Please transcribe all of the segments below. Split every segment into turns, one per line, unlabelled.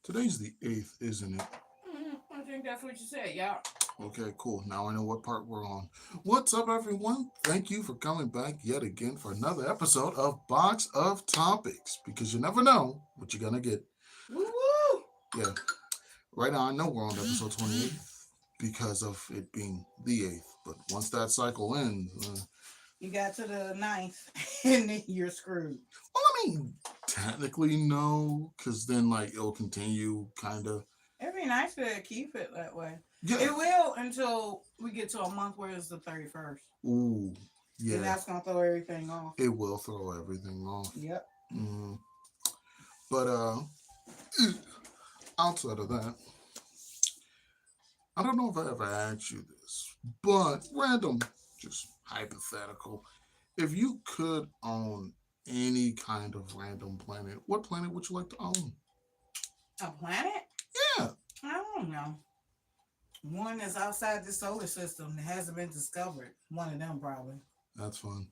Today's the 8th, isn't it?
I think that's what you said, yeah.
Okay, cool. Now I know what part we're on. What's up, everyone? Thank you for coming back yet again for another episode of Box of Topics, because you never know what you're going to get.
Woo woo!
Yeah, right now I know we're on episode 28 because of it being the 8th, but once that cycle ends,
You got to the ninth, and then you're screwed.
well, I mean, technically no, because then, like, it'll continue, kind of.
It'd be nice to keep it that way.
Yeah.
It will until we get to a month where it's the 31st.
Ooh, yeah.
And that's going to throw everything off.
It will throw everything off.
Yep.
Mm. But outside of that, I don't know if I ever asked you this, but random, just hypothetical. If you could own any kind of random planet, what planet would you like to own?
A planet?
Yeah.
I don't know. One that's outside the solar system that hasn't been discovered. One of them, probably.
That's fun.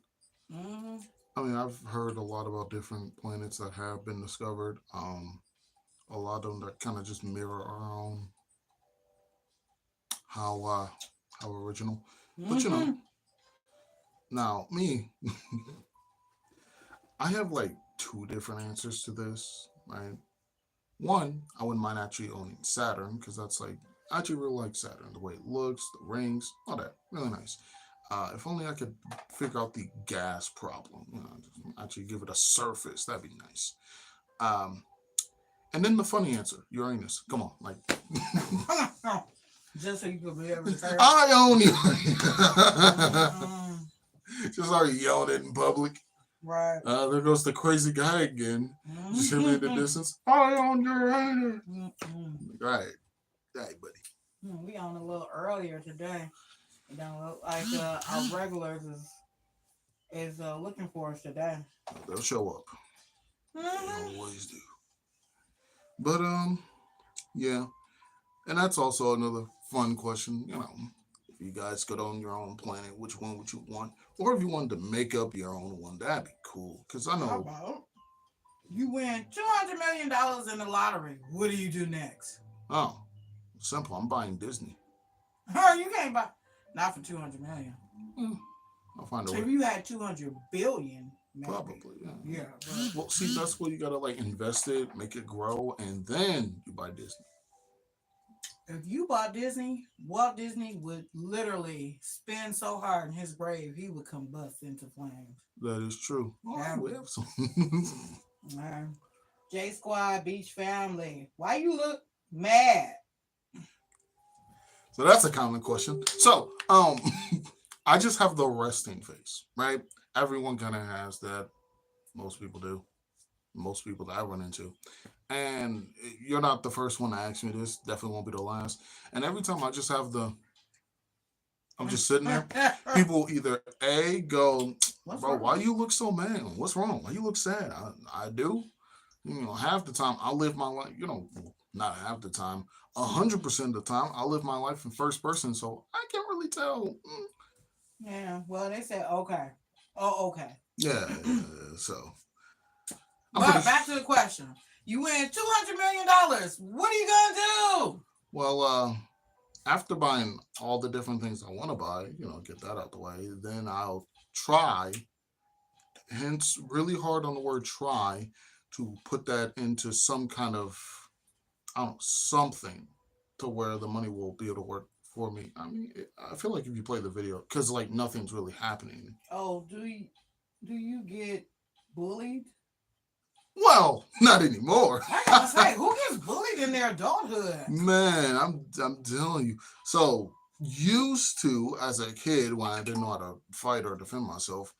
Mm-hmm.
I mean, I've heard a lot about different planets that have been discovered. A lot of them that kind of just mirror our own. How original. But
Mm-hmm.
now me, I have like two different answers to this, right? One, I wouldn't mind actually owning Saturn because that's like I actually really like Saturn, the way it looks, the rings, all that, really nice. If only I could figure out the gas problem, just actually give it a surface, that'd be nice. Um, and then the funny answer, Uranus. Come on, like
Just so you could be able to say,
I own you.
mm-hmm.
Just already yelling it in public.
Right.
There goes the crazy guy again. Just hear me in the
Mm-hmm.
distance. I own Uranus.
Mm-hmm.
Right, right, buddy.
We on a little earlier today. It don't look like our regulars is looking for us today.
They'll show up.
Mm-hmm.
They always do. But yeah, and that's also another fun question. If you guys could own your own planet, which one would you want? Or if you wanted to make up your own one, that'd be cool. Cause I
How
know,
about you win $200 million in the lottery? What do you do next?
oh, simple. I'm buying Disney.
You can't buy not for 200 million.
Hmm, I'll find a
So
way.
if you had 200 billion, maybe.
Probably, yeah.
Yeah. But
Well, see, that's where you gotta like invest it, make it grow, and then you buy Disney.
if you bought Disney, Walt Disney would literally spin so hard in his grave he would combust into flames.
That is true. Oh,
Yeah.
we have some.
Man. J Squad Beach family. Why you look mad?
So that's a common question. So, I just have the resting face, right? Everyone kind of has that. Most people do. Most people that I run into. And you're not the first one to ask me this. Definitely won't be the last. And every time I just have I'm just sitting there. People either A, go,
What's
bro, why
wrong?
you look so mad? What's wrong? Why you look sad? I do. Half the time I live my life, not half the time, 100% of the time I live my life in first person, so I can't really tell.
Yeah, well, they said okay. Oh, okay.
Yeah, so I'm
But
pretty.
back to the question. You win $200 million. What are you gonna do?
Well, after buying all the different things I want to buy, get that out the way, then I'll try, hence really hard on the word try, to put that into some kind of, I don't know, something to where the money will be able to work for me. I mean, I feel like if you play the video, because like nothing's really happening.
Oh, do you get bullied?
Well, not anymore.
I gotta say, who gets bullied in their adulthood?
Man, I'm telling you. So used to as a kid when I didn't know how to fight or defend myself,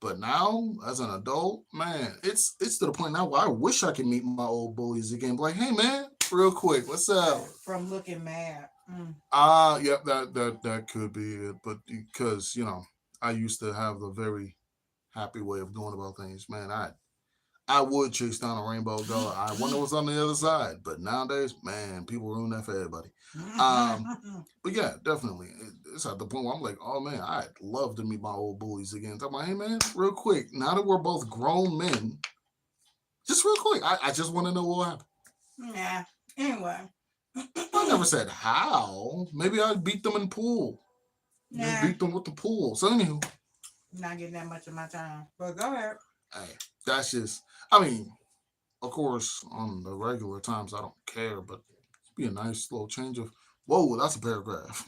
but now as an adult, man, it's to the point now where I wish I could meet my old bullies again. Be like, hey man, real quick, what's up?
From looking mad.
Yep, that could be it. But because I used to have the very happy way of going about things, man. I would chase down a rainbow go. I wonder what's on the other side. But nowadays, man, people ruin that for everybody. Um, but yeah, definitely. It's at the point where I'm like, oh man, I'd love to meet my old bullies again. Talk about, hey man, real quick. Now that we're both grown men, just real quick, I just want to know what happened.
Nah, Anyway.
I never said how. Maybe I beat them in pool. Just
Nah,
beat them with the pool. So anywho,
not getting that much of my time. But go ahead.
hey, that's just. I mean, of course, on the regular times I don't care, but it'd be a nice little change of. Whoa, that's a paragraph.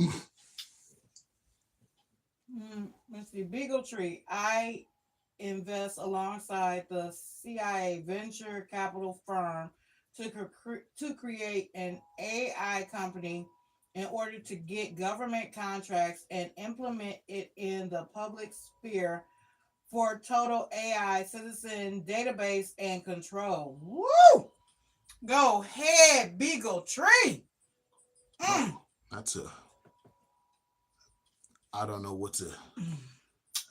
Let's see. Beagle Tree. I invest alongside the CIA venture capital firm to create an AI company in order to get government contracts and implement it in the public sphere for total AI citizen database and control. Woo! Go ahead, Beagle Tree.
Well,
Mm.
that's a. I don't know what to.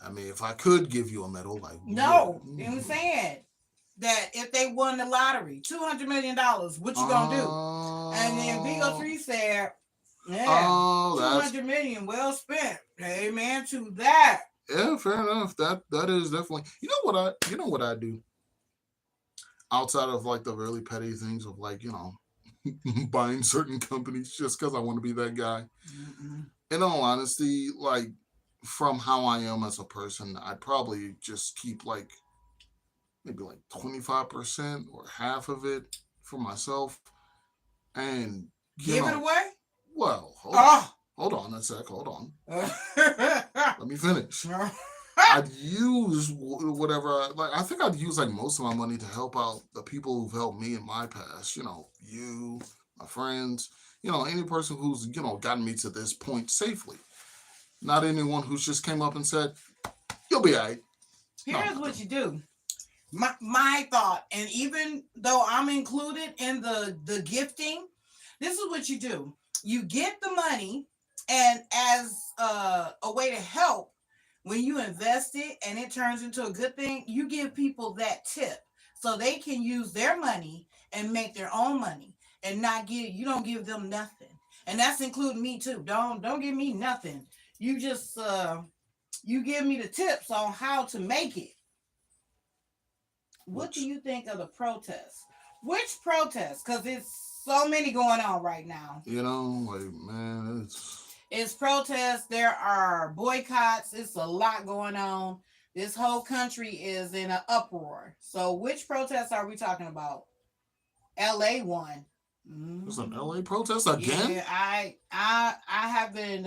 I mean, if I could give you a medal, I
No,
would.
I'm saying that if they won the lottery, $200 million, what you gonna do? And then Vigo
Oh,
3 said, yeah,
oh,
two
that's
hundred million well spent. Amen to that.
yeah, fair enough. That is definitely. You know what I do outside of like the really petty things of like buying certain companies just because I want to be that guy.
Mm-mm.
In all honesty, like from how I am as a person, I'd probably just keep like maybe like 25% or half of it for myself. And you
Give it
know,
away?
well,
Oh.
hold on a sec, hold on. Let me finish. I'd use whatever like. I think I'd use like most of my money to help out the people who've helped me in my past. You, my friends. Any person who's gotten me to this point safely. Not anyone who's just came up and said, "You'll be alright." No,
Here's
not
what
them.
you do. My thought, and even though I'm included in the gifting, this is what you do. You get the money, and as a way to help, when you invest it and it turns into a good thing, you give people that tip so they can use their money and make their own money and not give you don't give them nothing. And that's including me too. Don't give me nothing. You just you give me the tips on how to make it. What do
Which
you think of the protests? Which protests? Because it's so many going on right now.
like man,
It's protests. There are boycotts. It's a lot going on. This whole country is in an uproar. So, which protests are we talking about? LA one.
there's an
Mm-hmm.
LA protest again.
Yeah, I have been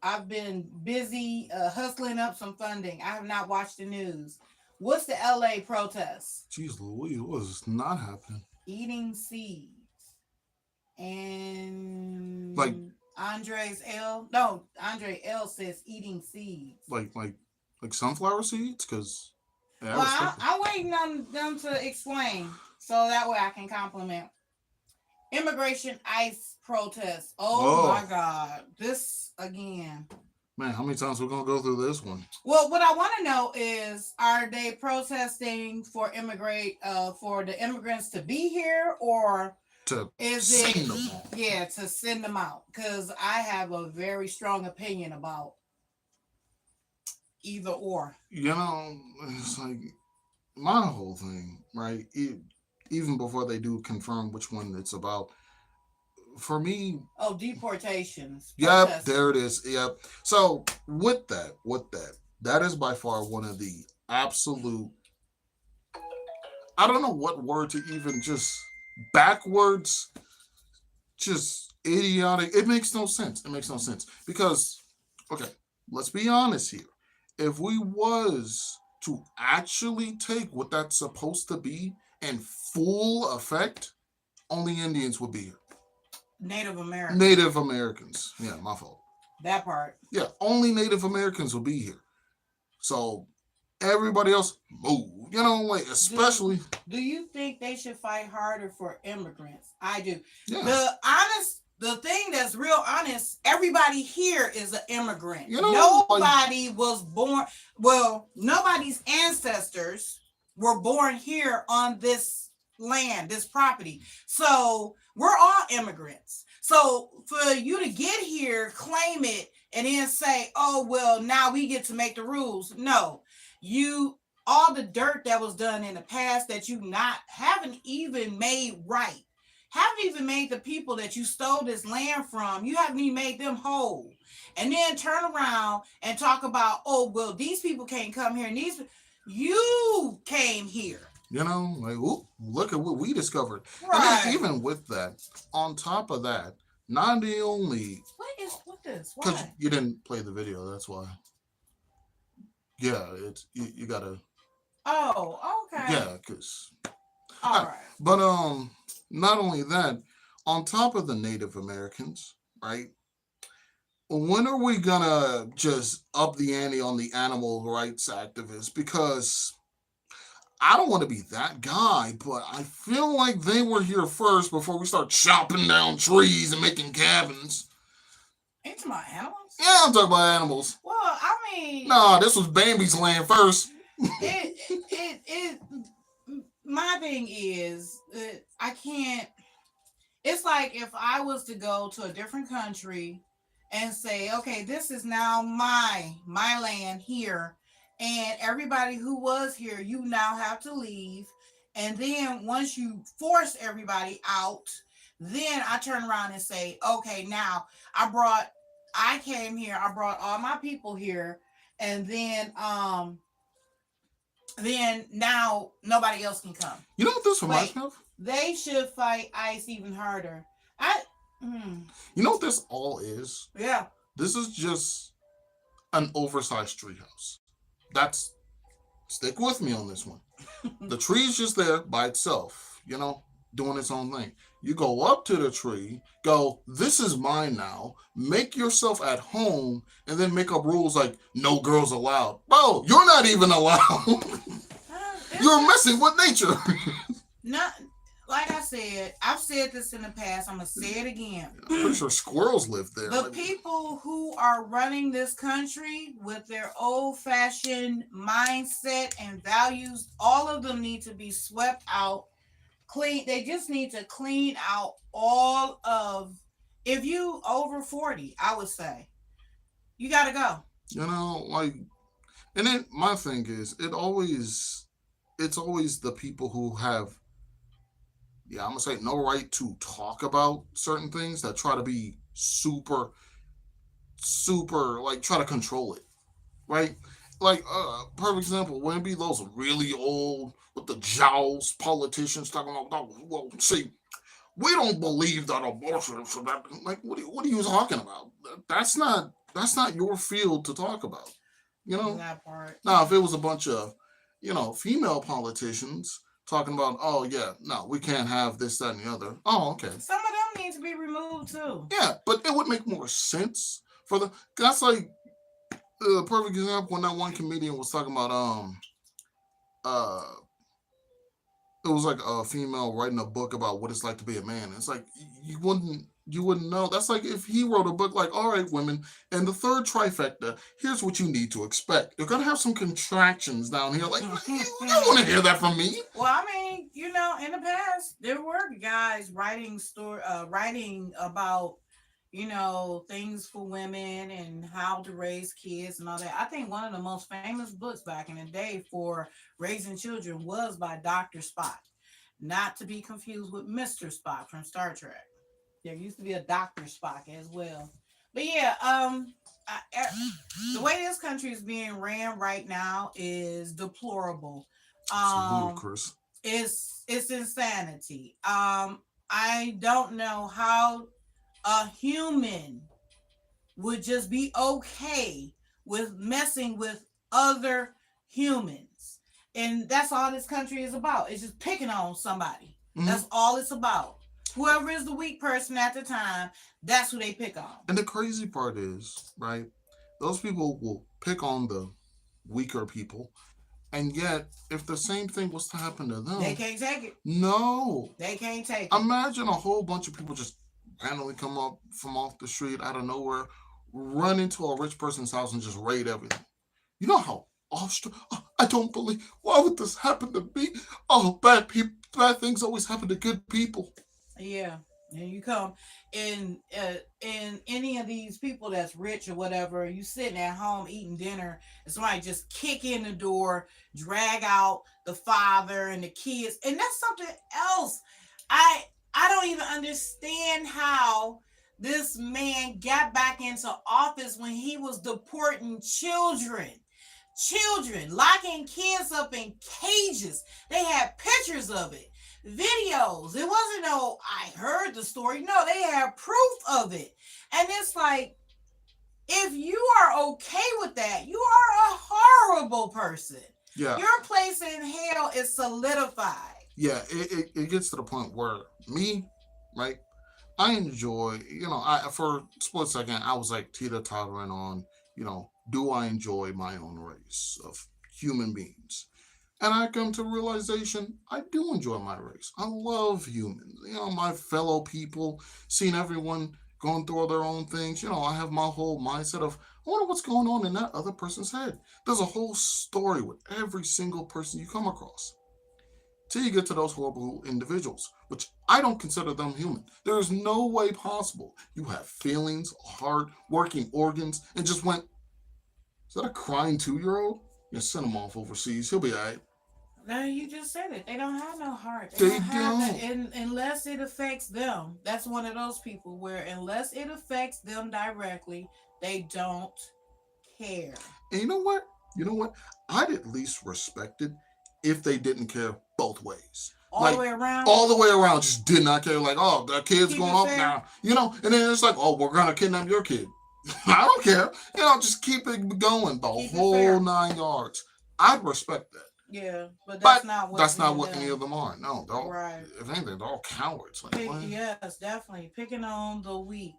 I've been busy hustling up some funding. I have not watched the news. What's the LA protest?
Jeez Louise, what is not happening?
Eating seeds.
Like,
And Andre's L. No, Andre L says eating seeds.
like sunflower seeds, because yeah, I
Well,
respect it.
I'm waiting on them to explain so that way I can compliment. Immigration ICE protest. Oh my
Oh
God. This again.
man, how many times we're gonna go through this one?
Well, what I want to know is, are they protesting for the immigrants to be here, or
To
is
send
it
them home.
yeah to send them out? Because I have a very strong opinion about either or.
It's like my whole thing, right? Even before they do confirm which one it's about, for me,
Oh, deportations,
yep, there
protesting.
it is. Yep. So that is by far one of the absolute. I don't know what word to even just backwards, just idiotic. It makes no sense. It makes no sense because, okay, let's be honest here. If we was to actually take what that's supposed to be in full effect, only Indians would be here.
Native Americans.
Native Americans. Yeah, my fault.
That part.
Yeah, only Native Americans will be here. So everybody else move. Like
Do
especially
do you think they should fight harder for immigrants? I do.
yeah.
The thing that's real honest, everybody here is an immigrant.
Like
Nobody was born, well, nobody's ancestors were born here on this land, this property. So we're all immigrants. So for you to get here, claim it, and then say, oh, well, now we get to make the rules. No, you all the dirt that was done in the past that you not haven't even made right haven't even made the people that you stole this land from, you haven't even made them whole. And then turn around and talk about, oh, well, these people can't come here. And you came here.
You know, like, ooh, look at what we discovered. And then
Right.
even with that, on top of that, not the only
What this?
because
Why?
you didn't play the video, that's why. Yeah, it's you gotta
Oh, okay.
yeah, because
All right.
but not only that, on top of the Native Americans, right? When are we gonna just up the ante on the animal rights activists? Because I don't want to be that guy, but I feel like they were here first before we start chopping down trees and making cabins.
Into my animals?
Yeah, I'm talking about animals.
Well, I mean,
Nah, this was Bambi's land first.
it my thing is, I can't. It's like if I was to go to a different country and say, okay, this is now my land here, and everybody who was here, you now have to leave. And then once you force everybody out, then I turn around and say, okay, now I came here, I brought all my people here, and then now nobody else can come.
You know what this reminds
Wait,
me of?
they should fight ICE even harder. I,
You know what this all is?
yeah.
This is just an oversized treehouse. That's stick with me on this one. The tree is just there by itself, you know, doing its own thing. You go up to the tree, go, this is mine now, make yourself at home, and then make up rules like no girls allowed. Bro, you're not even allowed. You're messing with nature.
Not like I said. I've said this in the past. I'm gonna say it again.
I'm pretty sure squirrels live there.
The people who are running this country with their old-fashioned mindset and values, all of them need to be swept out, clean. They just need to clean out all of. If you over 40, I would say you got to go.
You know, like, and then my thing is, it's always the people who have, yeah, I'm gonna say no right to talk about certain things that try to be super, like, try to control it, right? Like, perfect example, when it be those really old with the jowls politicians talking about, well, see, we don't believe that abortion should happen. Like, what are you talking about? That's not your field to talk about. You know.
That part.
Now, if it was a bunch of, female politicians talking about, oh yeah, no, we can't have this, that, and the other. Oh, okay.
Some of them need to be removed too.
Yeah, but it would make more sense for the. That's like the perfect example when that one comedian was talking about uh it was like a female writing a book about what it's like to be a man. It's like you wouldn't know. That's like if he wrote a book like, all right, women, and the third trifecta, here's what you need to expect. You're gonna have some contractions down here. Like, you don't want to hear that from me.
Well, I mean, in the past, there were guys writing about, things for women and how to raise kids and all that. I think one of the most famous books back in the day for raising children was by Dr. Spock, not to be confused with Mr. Spock from Star Trek. There used to be a Dr. Spock as well. But yeah, the way this country is being ran right now is deplorable.
It's
Um,
ludicrous.
it's insanity. I don't know how a human would just be okay with messing with other humans. And that's all this country is about. It's just picking on somebody.
Mhm.
That's all it's about. Whoever is the weak person at the time, that's who they pick on.
And the crazy part is, right? Those people will pick on the weaker people, and yet, if the same thing was to happen to them,
They can't take it.
no.
They can't take it.
Imagine a whole bunch of people just randomly come up from off the street out of nowhere, run into a rich person's house and just raid everything. You know how awestruck? Oh, I don't believe. Why would this happen to me? Oh, bad people, bad things always happen to good people.
Yeah. And you come in any of these people that's rich or whatever, you sitting at home eating dinner, and somebody just kick in the door, drag out the father and the kids, and that's something else. I I don't don't even understand how this man got back into office when he was deporting children. Children, locking kids up in cages. They had pictures of it, videos. It wasn't no, I heard the story. No, they had proof of it. And it's like, if you are okay with that, you are a horrible person.
Yeah.
Your place in hell is solidified.
Yeah, it gets to the point where me, right? I enjoy, I for a split second I was like teeter-tottering on, do I enjoy my own race of human beings? And I come to realization I do enjoy my race. I love humans, my fellow people, seeing everyone going through their own things. I have my whole mindset of I wonder what's going on in that other person's head. There's a whole story with every single person you come across till you get to those horrible individuals, which I don't consider them human. There is no way possible you have feelings, heart, working organs, and just went, is that a crying 2-year-old? You send him off overseas. He'll be all right.
No, you just said it. They don't have no heart.
They
don't have
don't.
that, unless it affects them. That's one of those people where unless it affects them directly, they don't care.
And you know what? I'd at least respect it if they didn't care both ways.
All the way around?
All the way around, just did not care. Like, oh, the kid's
Keep
going
it
off
fair.
now. And then it's like, oh, we're going to kidnap your kid. I don't care. Just keep it going the
Keep it
whole
fair.
9 yards. I'd respect that.
Yeah, but
But
that's
not what any of them are. No, they're all,
Right.
if anything, they're all cowards. Like, what?
Yes, definitely. Picking on the weak.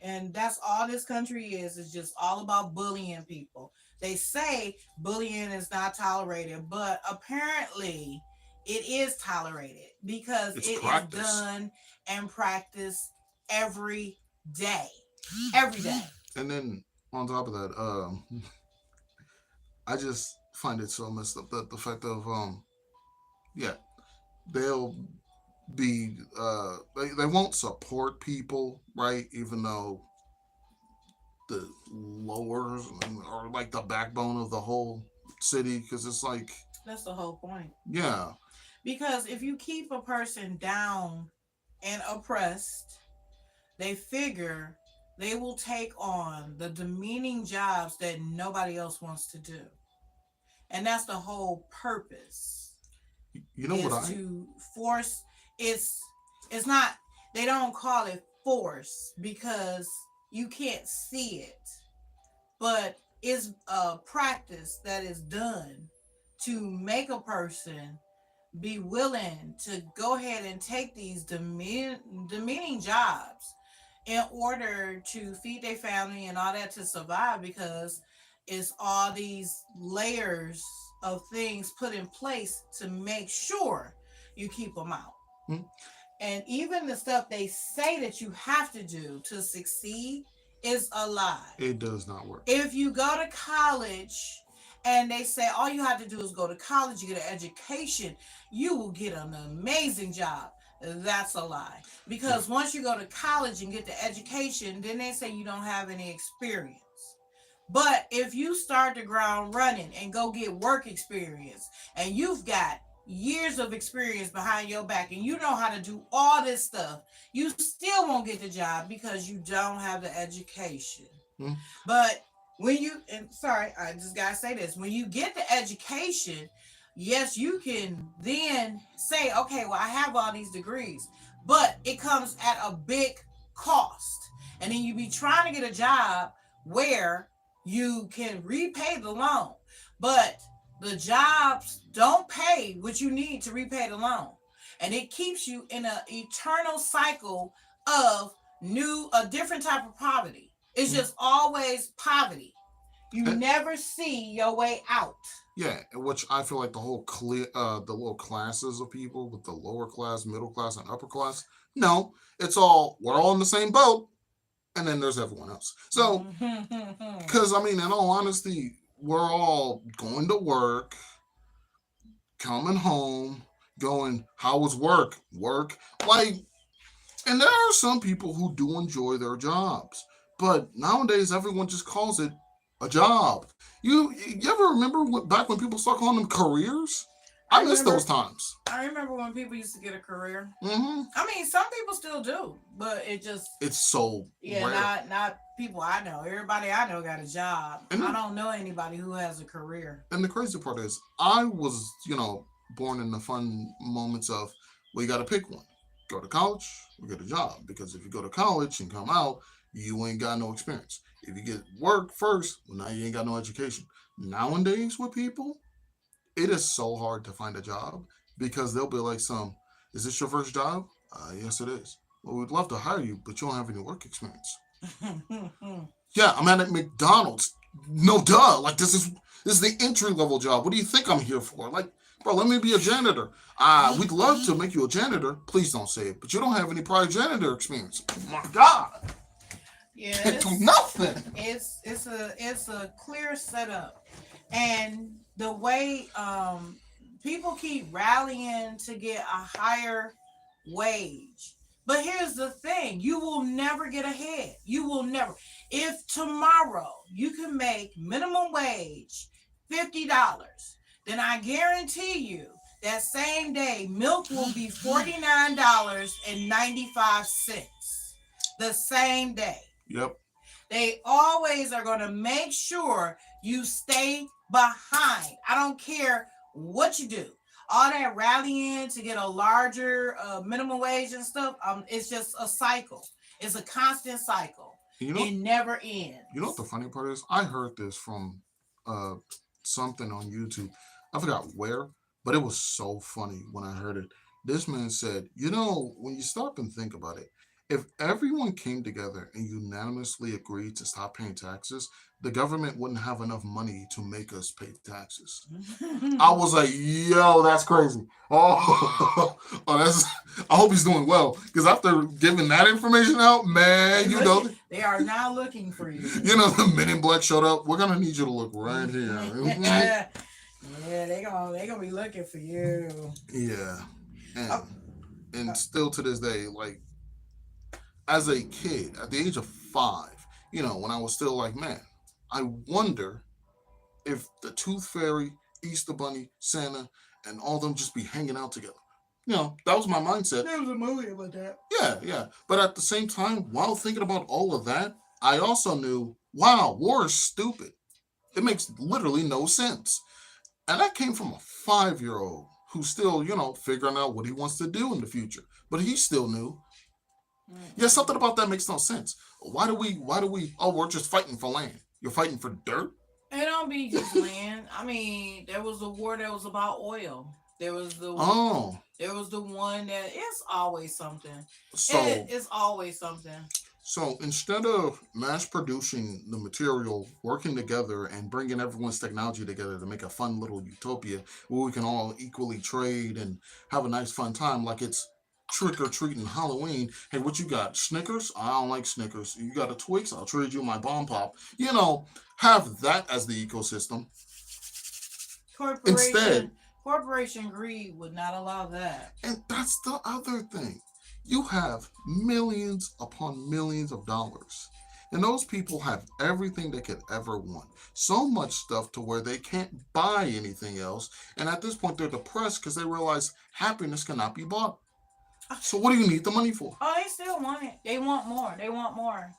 And that's all this country is just all about bullying people. They say bullying is not tolerated, but apparently it is tolerated because
It's
it is
practice.
done and practiced every day. Every day.
And then on top of that, I just find it so messed up that the fact of yeah, they'll be they won't support people, right? Even though the lowers are like the backbone of the whole city, because it's like,
That's the whole point.
yeah,
Because if you keep a person down and oppressed, they figure they will take on the demeaning jobs that nobody else wants to do. And that's the whole purpose
you know
is
what
to force it's not they don't call it force because you can't see it, but it's a practice that is done to make a person be willing to go ahead and take these demeaning jobs in order to feed their family and all that to survive because it's all these layers of things put in place to make sure you keep them out.
Hmm?
And even the stuff they say that you have to do to succeed is a lie.
it does not work.
If you go to college and they say all you have to do is go to college, you get an education, you will get an amazing job. That's a lie. Because once you go to college and get the education, then they say you don't have any experience. But if you start the ground running and go get work experience and you've got years of experience behind your back and you know how to do all this stuff, you still won't get the job because you don't have the education.
Hmm.
But when you, and sorry, I just gotta say this, when you get the education, yes, you can then say, okay, well, I have all these degrees, but it comes at a big cost. And then you be trying to get a job where you can repay the loan, but the jobs don't pay what you need to repay the loan. And it keeps you in an eternal cycle of a different type of poverty. It's just always poverty. You never see your way out.
Yeah, which I feel like the whole the little classes of people with the lower class, middle class, and upper class. No, we're all in the same boat, and then there's everyone else. So, because I mean, in all honesty, we're all going to work, coming home, going, how was work? Work, like, and there are some people who do enjoy their jobs, but nowadays everyone just calls it a job. You ever remember back when people started calling them careers? I miss those times.
I remember when people used to get a career.
Mm-hmm.
I mean, some people still do, but
it's so rare.
not people I know. Everybody I know got a job.
And
I don't know anybody who has a career.
And the crazy part is, I was, born in the fun moments of, well, you got to pick one. Go to college or get a job. Because if you go to college and come out, you ain't got no experience. If you get work first, well, now you ain't got no education. Nowadays with people, it is so hard to find a job because they'll be like, is this your first job? Yes, it is. Well, we'd love to hire you, but you don't have any work experience. Yeah, I'm at McDonald's. No duh. Like this is the entry level job. What do you think I'm here for? Like, bro, let me be a janitor. We'd love to make you a janitor. Please don't say it. But you don't have any prior janitor experience. Oh my God.
Yeah.
Can't do nothing.
It's a clear setup. And the way people keep rallying to get a higher wage. But here's the thing, you will never get ahead. You will never. If tomorrow you can make minimum wage $50, then I guarantee you that same day milk will be $49.95. The same day.
Yep.
They always are going to make sure you stay behind. I don't care what you do. All that rallying to get a larger minimum wage and stuff, it's just a cycle. It's a constant cycle. It never ends.
You know what the funny part is? I heard this from something on YouTube. I forgot where, but it was so funny when I heard it. This man said, when you stop and think about it, if everyone came together and unanimously agreed to stop paying taxes, the government wouldn't have enough money to make us pay taxes. I was like, yo, that's crazy. Oh, that's. I hope he's doing well, because after giving that information out, man,
they are now looking for you.
The Men in Black showed up. We're gonna need you to look right here.
Yeah, they gonna be looking for you.
Yeah, and still to this day, like, as a kid, at the age of 5, when I was still like, man, I wonder if the Tooth Fairy, Easter Bunny, Santa, and all them just be hanging out together. That was my mindset.
There was a movie about that.
Yeah. But at the same time, while thinking about all of that, I also knew, wow, war is stupid. It makes literally no sense. And that came from a 5-year-old who's still, figuring out what he wants to do in the future. But he still knew. Yeah, something about that makes no sense. Why do we, we're just fighting for land. You're fighting for dirt?
It don't be just land. I mean, there was a war that was about oil. There was the There was the one that it's always something. It's always something.
So instead of mass producing the material, working together and bringing everyone's technology together to make a fun little utopia where we can all equally trade and have a nice fun time, like it's trick or treating Halloween. Hey, what you got? Snickers? I don't like Snickers. You got a Twix? I'll trade you my Bomb Pop. Have that as the ecosystem.
Corporation greed would not allow that.
And that's the other thing. You have millions upon millions of dollars. And those people have everything they could ever want. So much stuff to where they can't buy anything else. And at this point, they're depressed because they realize happiness cannot be bought. So what do you need the money for?
Oh, they still want it. They want more.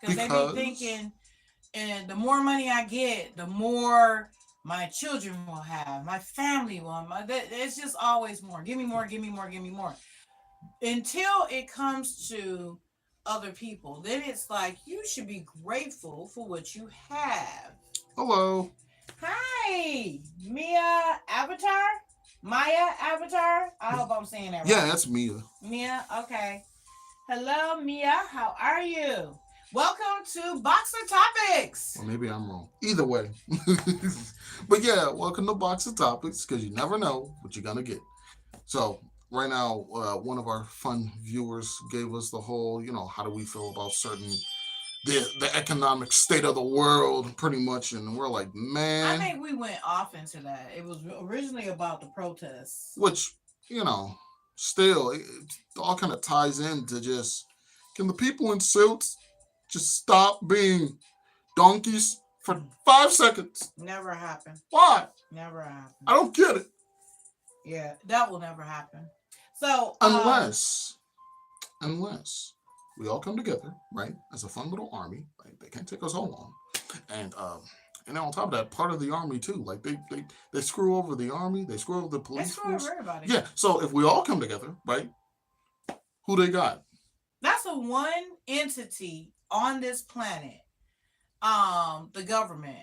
Because they be thinking, and the more money I get, the more my children will have, my family will. It's just always more. Give me more, give me more, give me more. Until it comes to other people, then it's like you should be grateful for what you have.
Hello.
Hi, Maya Avatar. I hope I'm saying that right.
Yeah, that's Mia.
Mia, okay. Hello, Mia. How are you? Welcome to Boxer Topics.
Well, maybe I'm wrong. Either way. But yeah, welcome to Boxer Topics, because you never know what you're going to get. So right now, one of our fun viewers gave us the whole, how do we feel about the economic state of the world, pretty much. And we're like, man.
I think we went off into that. It was originally about the protests.
Which, still, it all kind of ties into just, can the people in suits just stop being donkeys for 5 seconds?
Never happened.
Why?
Never happened.
I don't get it.
Yeah, that will never happen. So,
unless unless we all come together, right, as a fun little army. Right, they can't take us all on, and and on top of that, part of the army too. Like they screw over the army, they screw over the
they
police
screw over
force.
everybody.
Yeah. So if we all come together, right, who they got?
That's the one entity on this planet, the government,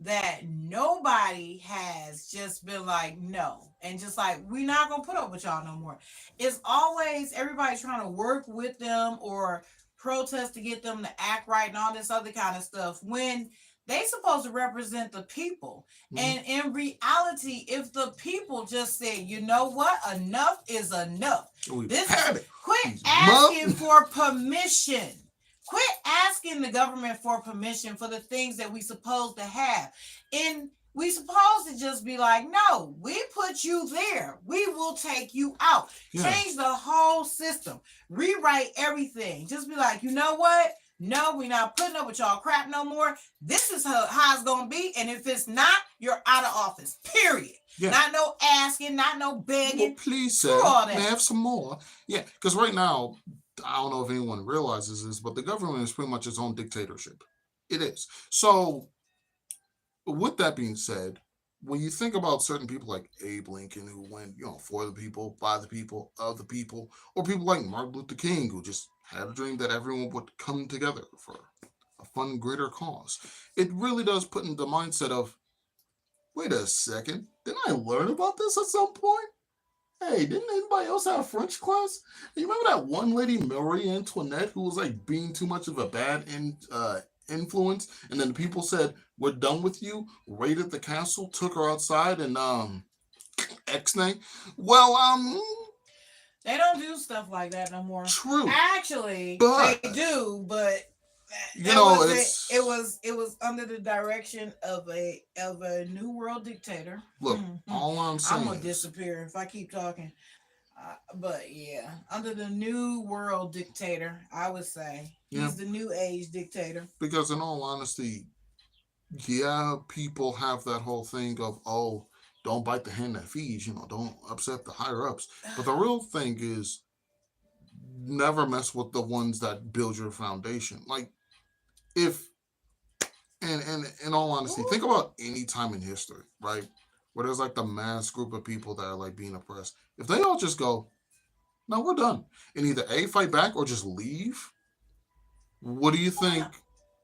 that nobody has just been like no, and just like we're not gonna put up with y'all no more. It's always everybody trying to work with them or protest to get them to act right and all this other kind of stuff when they supposed to represent the people.
Mhm.
And in reality, if the people just said, you know what, enough is enough,
We've
this is,
had it.
quit
These
asking for permission. Quit asking the government for permission for the things that we supposed to have. And we supposed to just be like, no, we put you there. We will take you out.
Yeah.
Change the whole system. Rewrite everything. Just be like, you know what? No, we're not putting up with y'all crap no more. This is how it's gonna be. And if it's not, you're out of office. Period.
Yeah.
Not no asking, not no begging.
Well, please,
Screw
sir,
all
may I
that.
have some more? Yeah, because right now, I don't know if anyone realizes this, but the government is pretty much its own dictatorship. It is. So, with that being said, when you think about certain people like Abe Lincoln, who went, for the people, by the people, of the people, or people like Martin Luther King, who just had a dream that everyone would come together for a fun, greater cause, it really does put in the mindset of, wait a second, didn't I learn about this at some point? Hey, didn't anybody else have French class? You remember that one lady, Marie Antoinette, who was like being too much of a bad influence, and then the people said, "We're done with you." Raided the castle, took her outside, and X-nay. Well,
They don't do stuff like that no more.
true,
Actually,
but
they do, but
you
that
know,
was it.
it's
It was under the direction of a new world dictator.
look. All I'm
I'm
saying
gonna
is,
disappear if I keep talking. But yeah, under the new world dictator, I would say
yeah,
he's the new age dictator.
because in all honesty, yeah, people have that whole thing of, oh, don't bite the hand that feeds, don't upset the higher ups. But the real thing is, never mess with the ones that build your foundation. Like, if, and in all honesty, think
Ooh.
about any time in history, right? Where there's like the mass group of people that are like being oppressed. If they all just go, no, we're done, and either A, fight back or just leave, what do you think?
Well,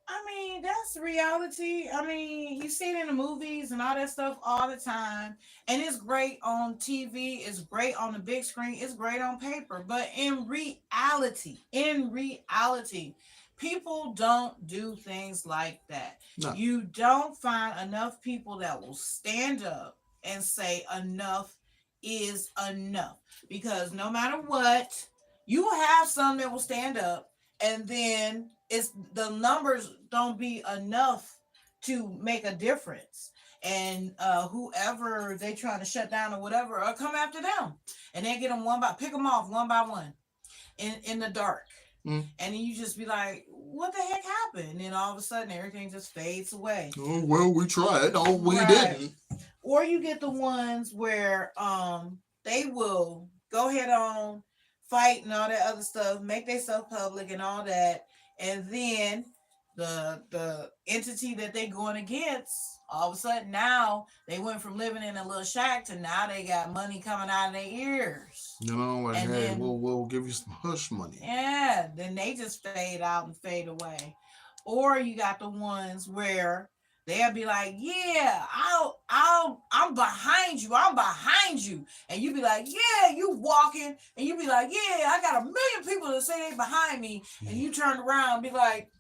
I mean, that's reality. I mean, you see it in the movies and all that stuff all the time. And it's great on TV, it's great on the big screen, it's great on paper. But in reality, people don't do things like that.
No,
You don't find enough people that will stand up and say enough is enough. Because no matter what, you will have some that will stand up, and then it's the numbers don't be enough to make a difference, and whoever they trying to shut down or whatever, or come after them, and they get them pick them off one by one in the dark,
mm,
and then you just be like, what the heck happened? And then all of a sudden everything just fades away.
oh well, we tried. Oh, we
Right.
didn't.
Or you get the ones where they will go head on, fight and all that other stuff, make themselves public and all that, and then the entity that they going against, all of a sudden now they went from living in a little shack to now they got money coming out of their ears.
Like,
And
hey,
then
we'll give you some hush money.
yeah, then they just fade out and fade away. Or you got the ones where they'll be like, "Yeah, I'm behind you. I'm behind you," and you be like, "Yeah," you walking, and you be like, "Yeah, I got a million people that say they behind me," and you turn around and be like,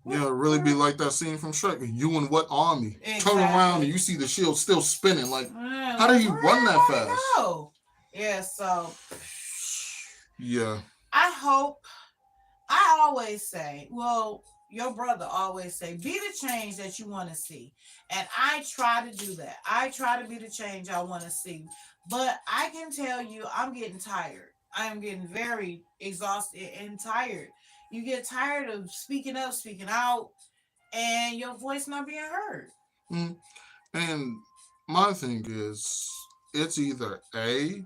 Yeah, it really be like that scene from Shrek. You and what army? Turn around and
exactly.
you see the shield still spinning. Like,
Yeah,
how do
like
you
where
run that
everybody
fast?
go? Yeah, so
Yeah.
I hope I always say, well, your brother always say, be the change that you want to see. And I try to do that. I try to be the change I want to see. But I can tell you, I'm getting tired. I am getting very exhausted and tired. You get tired of speaking up, speaking out, and your voice not being heard.
Mm. And my thing is, it's either A,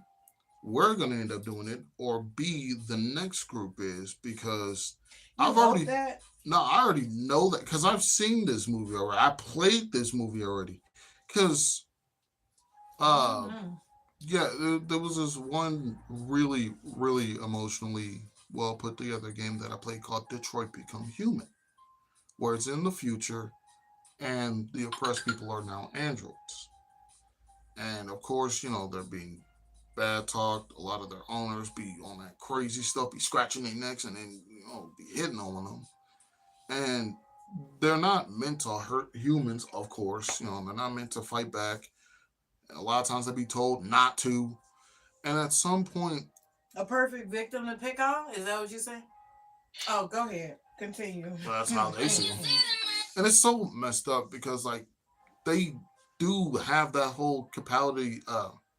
we're gonna end up doing it, or B, the next group is, because
You
I've
hope
already
that.
no, I already know that because I've seen this movie already. I played this movie already. Because uh
Mhm.
yeah, there was this one really, really emotionally well put together game that I played called Detroit Become Human, where it's in the future and the oppressed people are now androids. And of course, they're being bad talked. A lot of their owners be on that crazy stuff, be scratching their necks and then, be hitting on them. And they're not meant to hurt humans, of course. They're not meant to fight back. A lot of times they be told not to. And at some point,
A perfect victim to pick on? Is that what you say? Oh, go ahead. Continue.
that's how they see them. And it's so messed up because like they do have that whole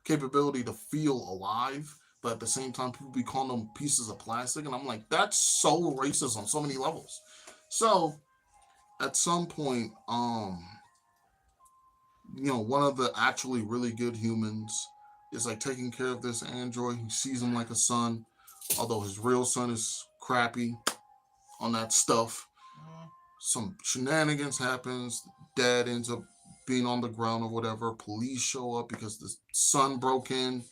capability to feel alive, but at the same time people be calling them pieces of plastic, and I'm like, that's so racist on so many levels. So at some point, one of the actually really good humans is like taking care of this android. He sees him like a son, although his real son is crappy on that stuff.
Mhm.
Some shenanigans happens. Dad ends up being on the ground or whatever. Police show up because the son broke in,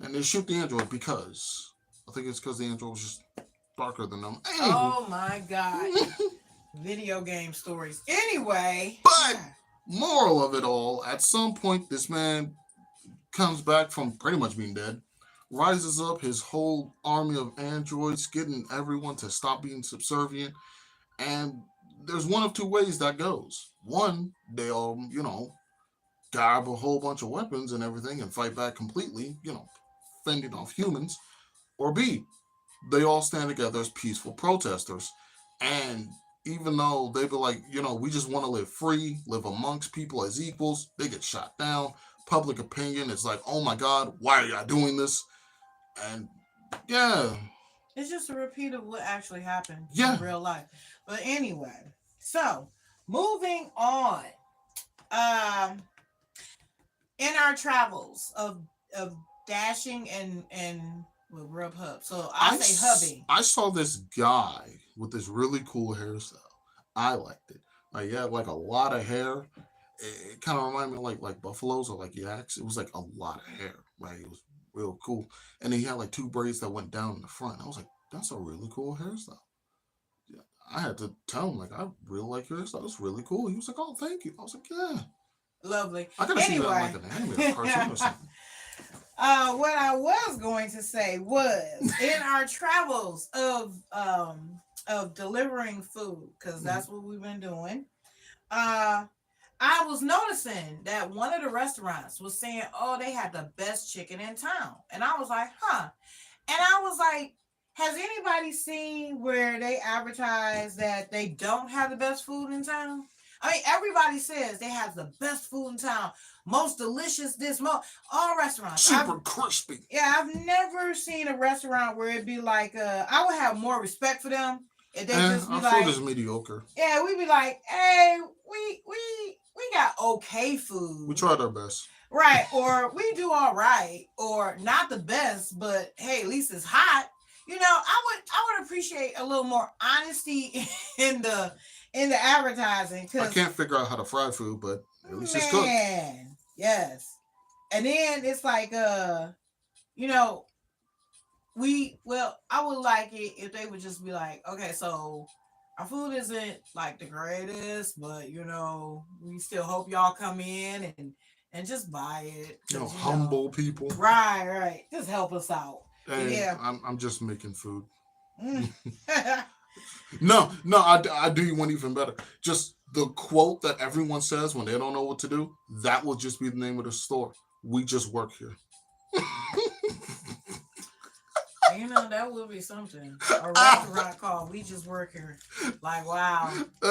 and they shoot the android because I think it's because the android was just darker than them. Anywho,
Oh my God. Video game stories. Anyway.
but moral of it all, at some point, this man comes back from pretty much being dead, rises up his whole army of androids, getting everyone to stop being subservient, and there's one of two ways that goes. One, they'll, grab a whole bunch of weapons and everything and fight back completely, fending off humans. Or B, they all stand together as peaceful protesters. And even though they be like, we just want to live free, live amongst people as equals, they get shot down. Public opinion is like, oh my God, why are y'all doing this? And yeah,
It's just a repeat of what actually happened in
yeah.
real life. But anyway, so moving on. Um, in our travels of dashing and with Grubhub. So I say hubby.
I saw this guy with this really cool hairstyle. I liked it. Like he had like a lot of hair. It kind of reminded me of like buffaloes or like yaks. It was like a lot of hair. Right, it was real cool. And then he had like two braids that went down in the front. I was like, that's a really cool hairstyle. Yeah, I had to tell him like I really like your hairstyle. It's really cool. He was like, oh, thank you. I was like, yeah.
Lovely.
I gotta see that in like
Anyway.
an anime or cartoon or something.
What I was going to say was in our travels of delivering food, because
Mhm.
that's what we've been doing. Uh I was noticing that one of the restaurants was saying, oh, they had the best chicken in town. And I was like, huh. And I was like, has anybody seen where they advertise that they don't have the best food in town? I mean, everybody says they have the best food in town, most delicious, all restaurants.
Super crispy.
I've never seen a restaurant where it'd be like, I would have more respect for them if they just be
Our food
like,
is mediocre.
yeah, we'd be like, hey, we got okay food.
We tried our best.
Right, or we do all right, or not the best, but hey, at least it's hot. I would appreciate a little more honesty in the advertising,
I
because
can't figure out how to fry food, but at least it's cooked.
man, yes. And then it's like you know, I would like it if they would just be like, okay, so our food isn't like the greatest, but we still hope y'all come in and just buy it.
Humble people.
Right. Just help us out.
And
Yeah.
I'm just making food.
Mm.
No, I do you one even better. Just the quote that everyone says when they don't know what to do, that will just be the name of the store. We just work here.
That would be something. A restaurant called We Just Work Here. Like, wow. Woo. Yeah,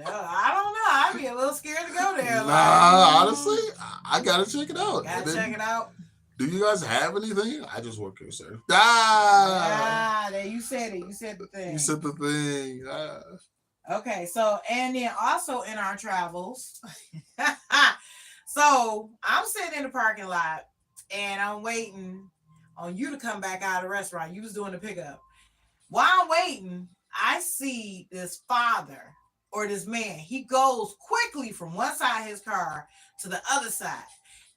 I don't know. I'd be a little scared to go there.
Honestly, I gotta check it out.
Gotta check it out.
Do you guys have anything? I just work here, sir.
There you said it. You said the thing.
You said the thing.
Okay, so and then also in our travels, So I'm sitting in the parking lot and I'm waiting on you to come back out of the restaurant. You was doing the pickup. While I'm waiting, I see this father or this man. He goes quickly from one side of his car to the other side,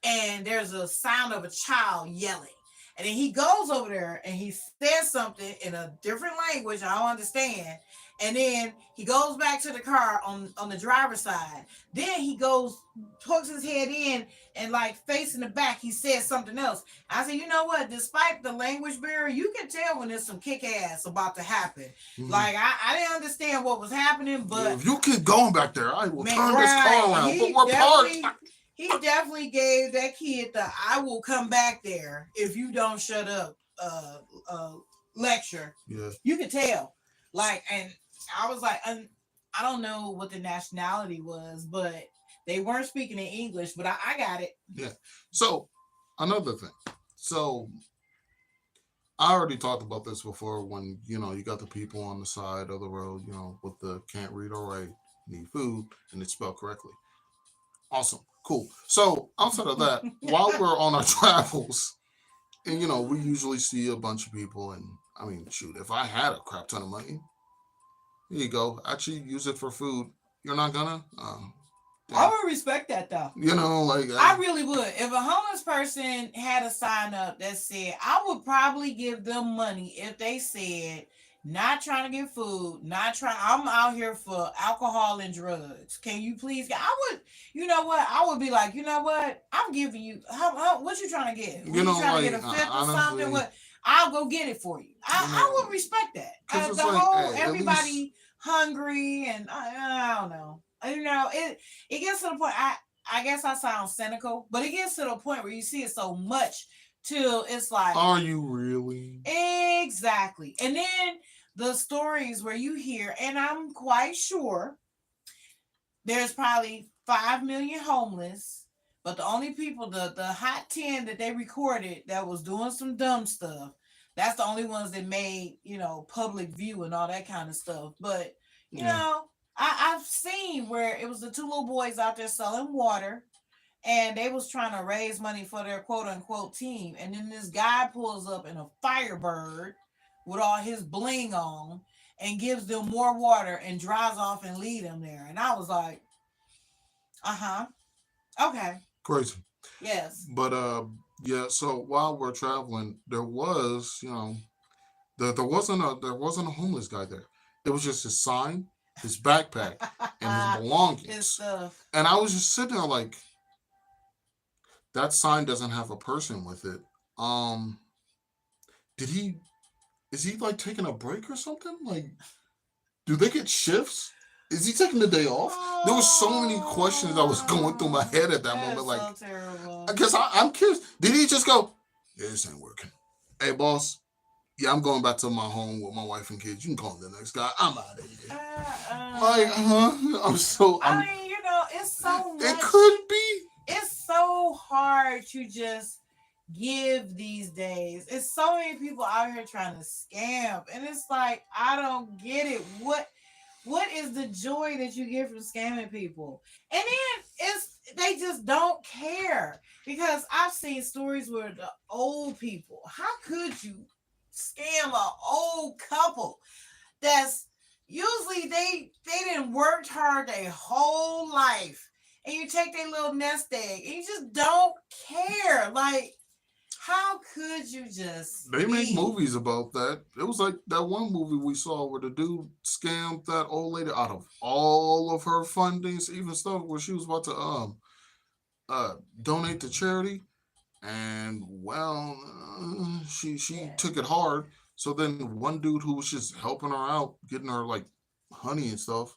and there's a sound of a child yelling. And then he goes over there and he says something in a different language I don't understand. And then he goes back to the car on the driver's side. Then he goes, hooks his head in and like facing the back, he says something else. I said, you know what? Despite the language barrier, you can tell when there's some kick ass about to happen.
Mhm.
Like I didn't understand what was happening, but
if you keep going back there, I will
man,
turn this car around. But we're parked.
he definitely gave that kid the "I will come back there if you don't shut up" lecture.
Yeah.
You could tell, like, and I was like, I don't know what the nationality was, but they weren't speaking in English, but I got it.
Yeah. So another thing. So I already talked about this before when, you got the people on the side of the road, with the can't read or write, need food, and it's spelled correctly. Awesome. Cool. So outside of that, while we're on our travels, and we usually see a bunch of people, and I mean, shoot, if I had a crap ton of money, here you go. Actually use it for food. You're not gonna?
I would respect that though.
Like
I really would. If a homeless person had a sign up that said, I would probably give them money if they said, not trying to get food, not trying, I'm out here for alcohol and drugs. Can you please get, I would, you know what? I would be like, you know what? I'm giving you, what you trying to get? You trying to get a fifth or something? What? I'll go get it for you. I would respect that. The whole, everybody least hungry and I don't know. It gets to the point. I guess I sound cynical, but it gets to the point where you see it so much till it's like,
are you really?
Exactly. And then the stories where you hear, and I'm quite sure there's probably 5 million homeless, but the only people, the hot 10 that they recorded that was doing some dumb stuff, that's the only ones that made, public view and all that kind of stuff. But, you know, I've seen where it was the two little boys out there selling water and they was trying to raise money for their quote unquote team. And then this guy pulls up in a Firebird with all his bling on and gives them more water and drives off and lead them there. And I was like, okay.
Crazy.
Yes.
But yeah, so while we're traveling, there was, there wasn't a homeless guy there. It was just his sign, his backpack, and his belongings.
His stuff.
And I was just sitting there like, that sign doesn't have a person with it. Is he like taking a break or something? Like, do they get shifts? Is he taking the day off? There was so many questions that was going through my head at that moment. Like,
so terrible.
Because I'm curious. Did he just go, yeah, this ain't working. Hey, boss. Yeah, I'm going back to my home with my wife and kids. You can call the next guy. I'm out of here.
I mean, it's so much.
It could be.
It's so hard to just give these days. It's so many people out here trying to scam. And it's like, I don't get it. What is the joy that you get from scamming people? And then they just don't care. Because I've seen stories where the old people, how could you scam an old couple that's usually they didn't worked hard their whole life, and you take their little nest egg and you just don't care. Like, how could you just
They make movies about that. It was like that one movie we saw where the dude scammed that old lady out of all of her fundings, even stuff where she was about to donate to charity. And well, she took it hard. So then one dude who was just helping her out, getting her like honey and stuff.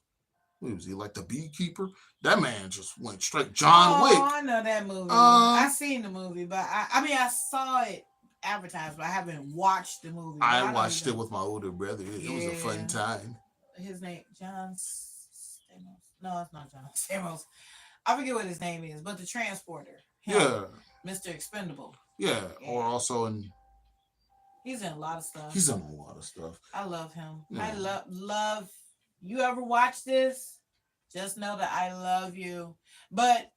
Who was he, like the beekeeper? That man just went straight John Wick.
Oh, I know that movie. I seen the movie, but I saw it advertised, but I haven't watched the movie.
I watched it with my older brother. It was a fun time.
His name John Stamos. No, it's not John Stamos. I forget what his name is, but the transporter. Mr. Expendable.
Yeah, or also
he's in a lot of stuff.
I
love him. Yeah. I love. You ever watch this? Just know that I love you. But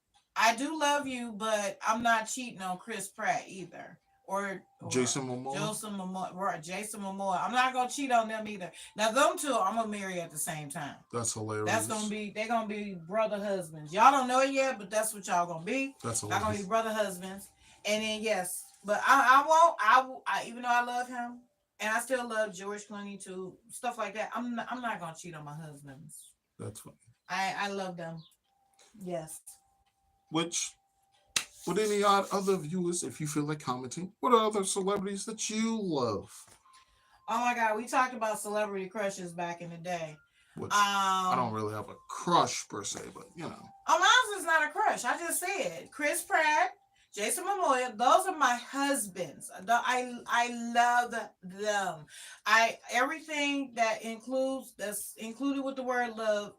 I do love you, but I'm not cheating on Chris Pratt either, or
Jason Momoa.
Joseph Momoa, right? Jason Momoa. I'm not gonna cheat on them either. Now, them two, I'm gonna marry at the same time.
That's
That's gonna
hilarious.
be they're gonna be brother husbands. Y'all don't know it yet, but that's what y'all gonna be.
That's
Y'all gonna be
hilarious.
brother husbands. And then yes, but I won't. Even though I love him, and I still love George Clooney too, stuff like that. I'm not gonna cheat on my husbands.
That's funny.
I love them. Yes.
Which, with any odd other viewers, if you feel like commenting, what are other celebrities that you love?
Oh my God, we talked about celebrity crushes back in the day.
Which I don't
Um,
really have a crush per se, but you know.
Miles is not a crush. I just said Chris Pratt, Jason Momoa. Those are my husbands. I love them. I everything that's included with the word love,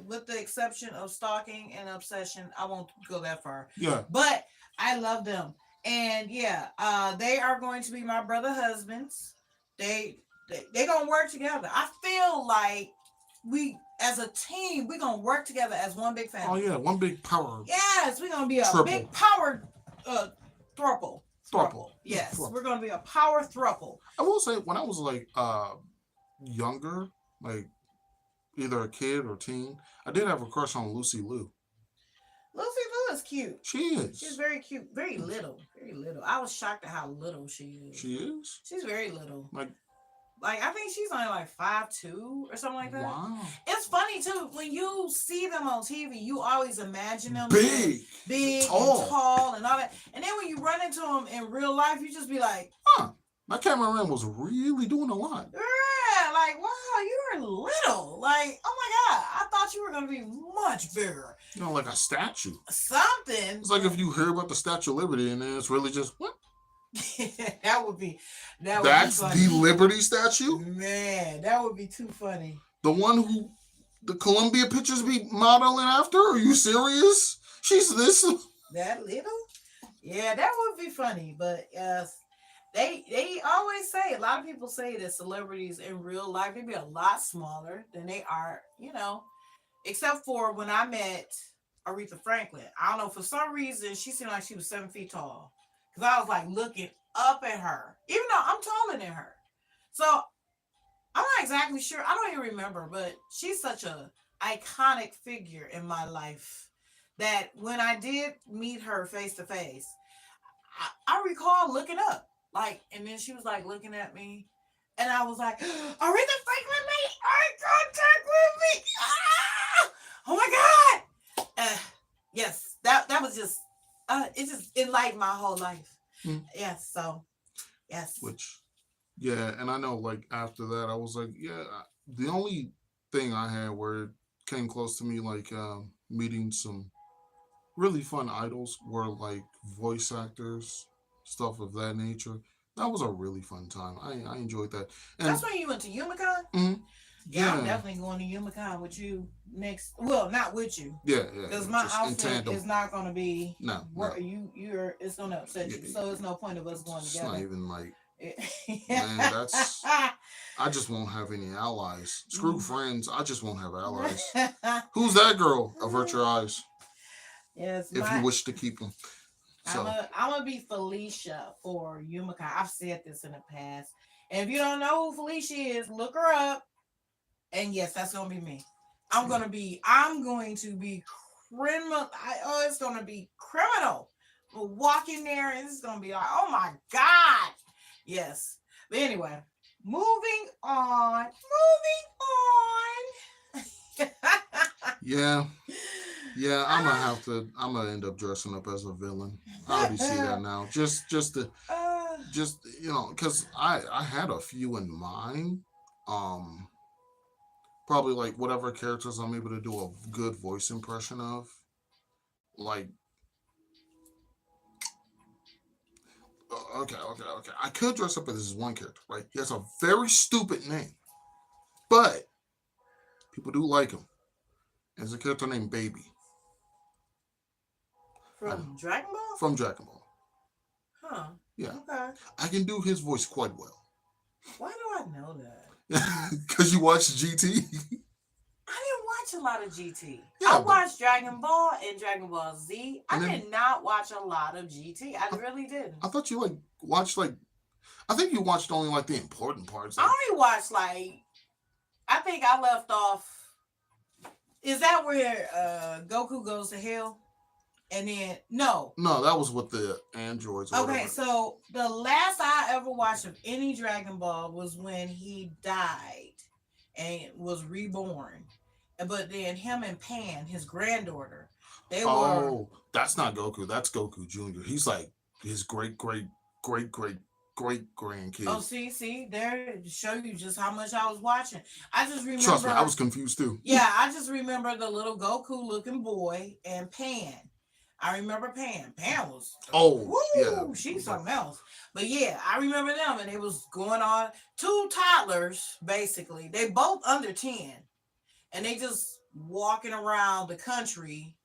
with the exception of stalking and obsession. I won't go that far,
Yeah.
but I love them. And yeah, they are going to be my brother husbands. They they gonna work together. I feel like we as a team, we're gonna work together as one big
Oh
family.
yeah, one big power
Yes, we're gonna be a
triple.
big power thruple.
Thruple. Yeah,
Yes,
thruple.
we're gonna be a power thruple.
I will say when I was like younger, like either a kid or teen, I did have a crush on Lucy Liu.
Lucy Liu is cute.
She
She's
is.
very cute, very little, very little. I was shocked at how little she is.
She is.
She's very little.
Like,
Like I think she's only like 5'2" or something like that.
wow.
It's funny too when you see them on TV. You always imagine them being
Big.
big
Tall.
and tall and all that. And then when you run into them in real life, you just be like,
Huh. My cameraman was really doing a lot.
yeah, like wow, you're little. Like oh my God, I thought you were gonna be much bigger.
You know, like a statue.
Something.
It's like if you hear about the Statue of Liberty and then it's really just what?
that would be
That's
funny.
the Liberty statue?
Man, that would be too funny.
The one who the Columbia pictures be modeling after? Are you serious? She's this.
That little? Yeah, that would be funny. But yes, they always say a lot of people say that celebrities in real life they be a lot smaller than they are, except for when I met Aretha Franklin. I don't know, for some reason she seemed like she was 7 feet tall. Because I was like looking up at her, even though I'm taller than her. So I'm not exactly sure. I don't even remember, but she's such a iconic figure in my life that when I did meet her face to face, I recall looking up, like, and then she was like looking at me, and I was like, Aretha Franklin made eye contact with me. Ah! Oh my God! Yes, that was just, it just enlightened my whole life.
Mm.
Yes, so yes.
Which, yeah, and I know like after that, I was like, yeah, the only thing I had where it came close to me, like meeting some really fun idols were like voice actors, stuff of that nature. That was a really fun time. I enjoyed that. And
That's when you went to Umicon?
mhm,
Yeah, I'm
yeah,
definitely going to Umicon with you next. Well, not with you,
yeah,
because
yeah,
my
just in
outfit
tandem.
is not going to be
No,
where
no,
you're. It's going to upset you, so it's no point of us going
it's not
together.
even like, man, that's I just won't have any allies. Screw friends. I just won't have allies. Who's that girl? Avert your eyes
yes,
if you wish to keep them. So
I'm gonna be Felicia for Umicon. I've said this in the past, and if you don't know who Felicia is, look her up. And yes, that's gonna be me. I'm going to be criminal. It's going to be criminal. We'll walk in there and it's going to be like, oh my God. Yes. But anyway, moving on.
yeah, yeah, I'm gonna end up dressing up as a villain. I already see that now. Just because I had a few in mind. Um, Probably like whatever characters I'm able to do a good voice impression of. Like, okay. I could dress up as this one character, right? He has a very stupid name, but people do like him. There's a character named Baby
From Dragon Ball?
from Dragon Ball.
Huh.
Yeah,
Okay.
I can do his voice quite well.
Why do I know that?
Because you watch GT.
I didn't watch
a lot of GT.
Yeah,
I
but-
watched Dragon Ball and Dragon Ball Z. I
And then-
did not watch a lot of GT. I really didn't.
I thought you like watched like. I think you watched only like the important parts.
I
Like,
only watched like. I think I left off. Is that where Goku goes to hell? And then no.
no, that was with the androids. Or
Okay,
whatever.
so the last I ever watched of any Dragon Ball was when he died and was reborn. But then him and Pan, his granddaughter, they were.
Oh, that's not Goku. That's Goku Jr. He's like his great grandkid.
Oh, see, there to show you just how much I was watching. I just remember.
Trust me, I was confused too.
Yeah, I just remember the little Goku looking boy and Pan. I remember Pan. Pan was
Oh, yeah.
she's something else. But yeah, I remember them and it was going on. Two toddlers, basically. They both under 10. And they just walking around the country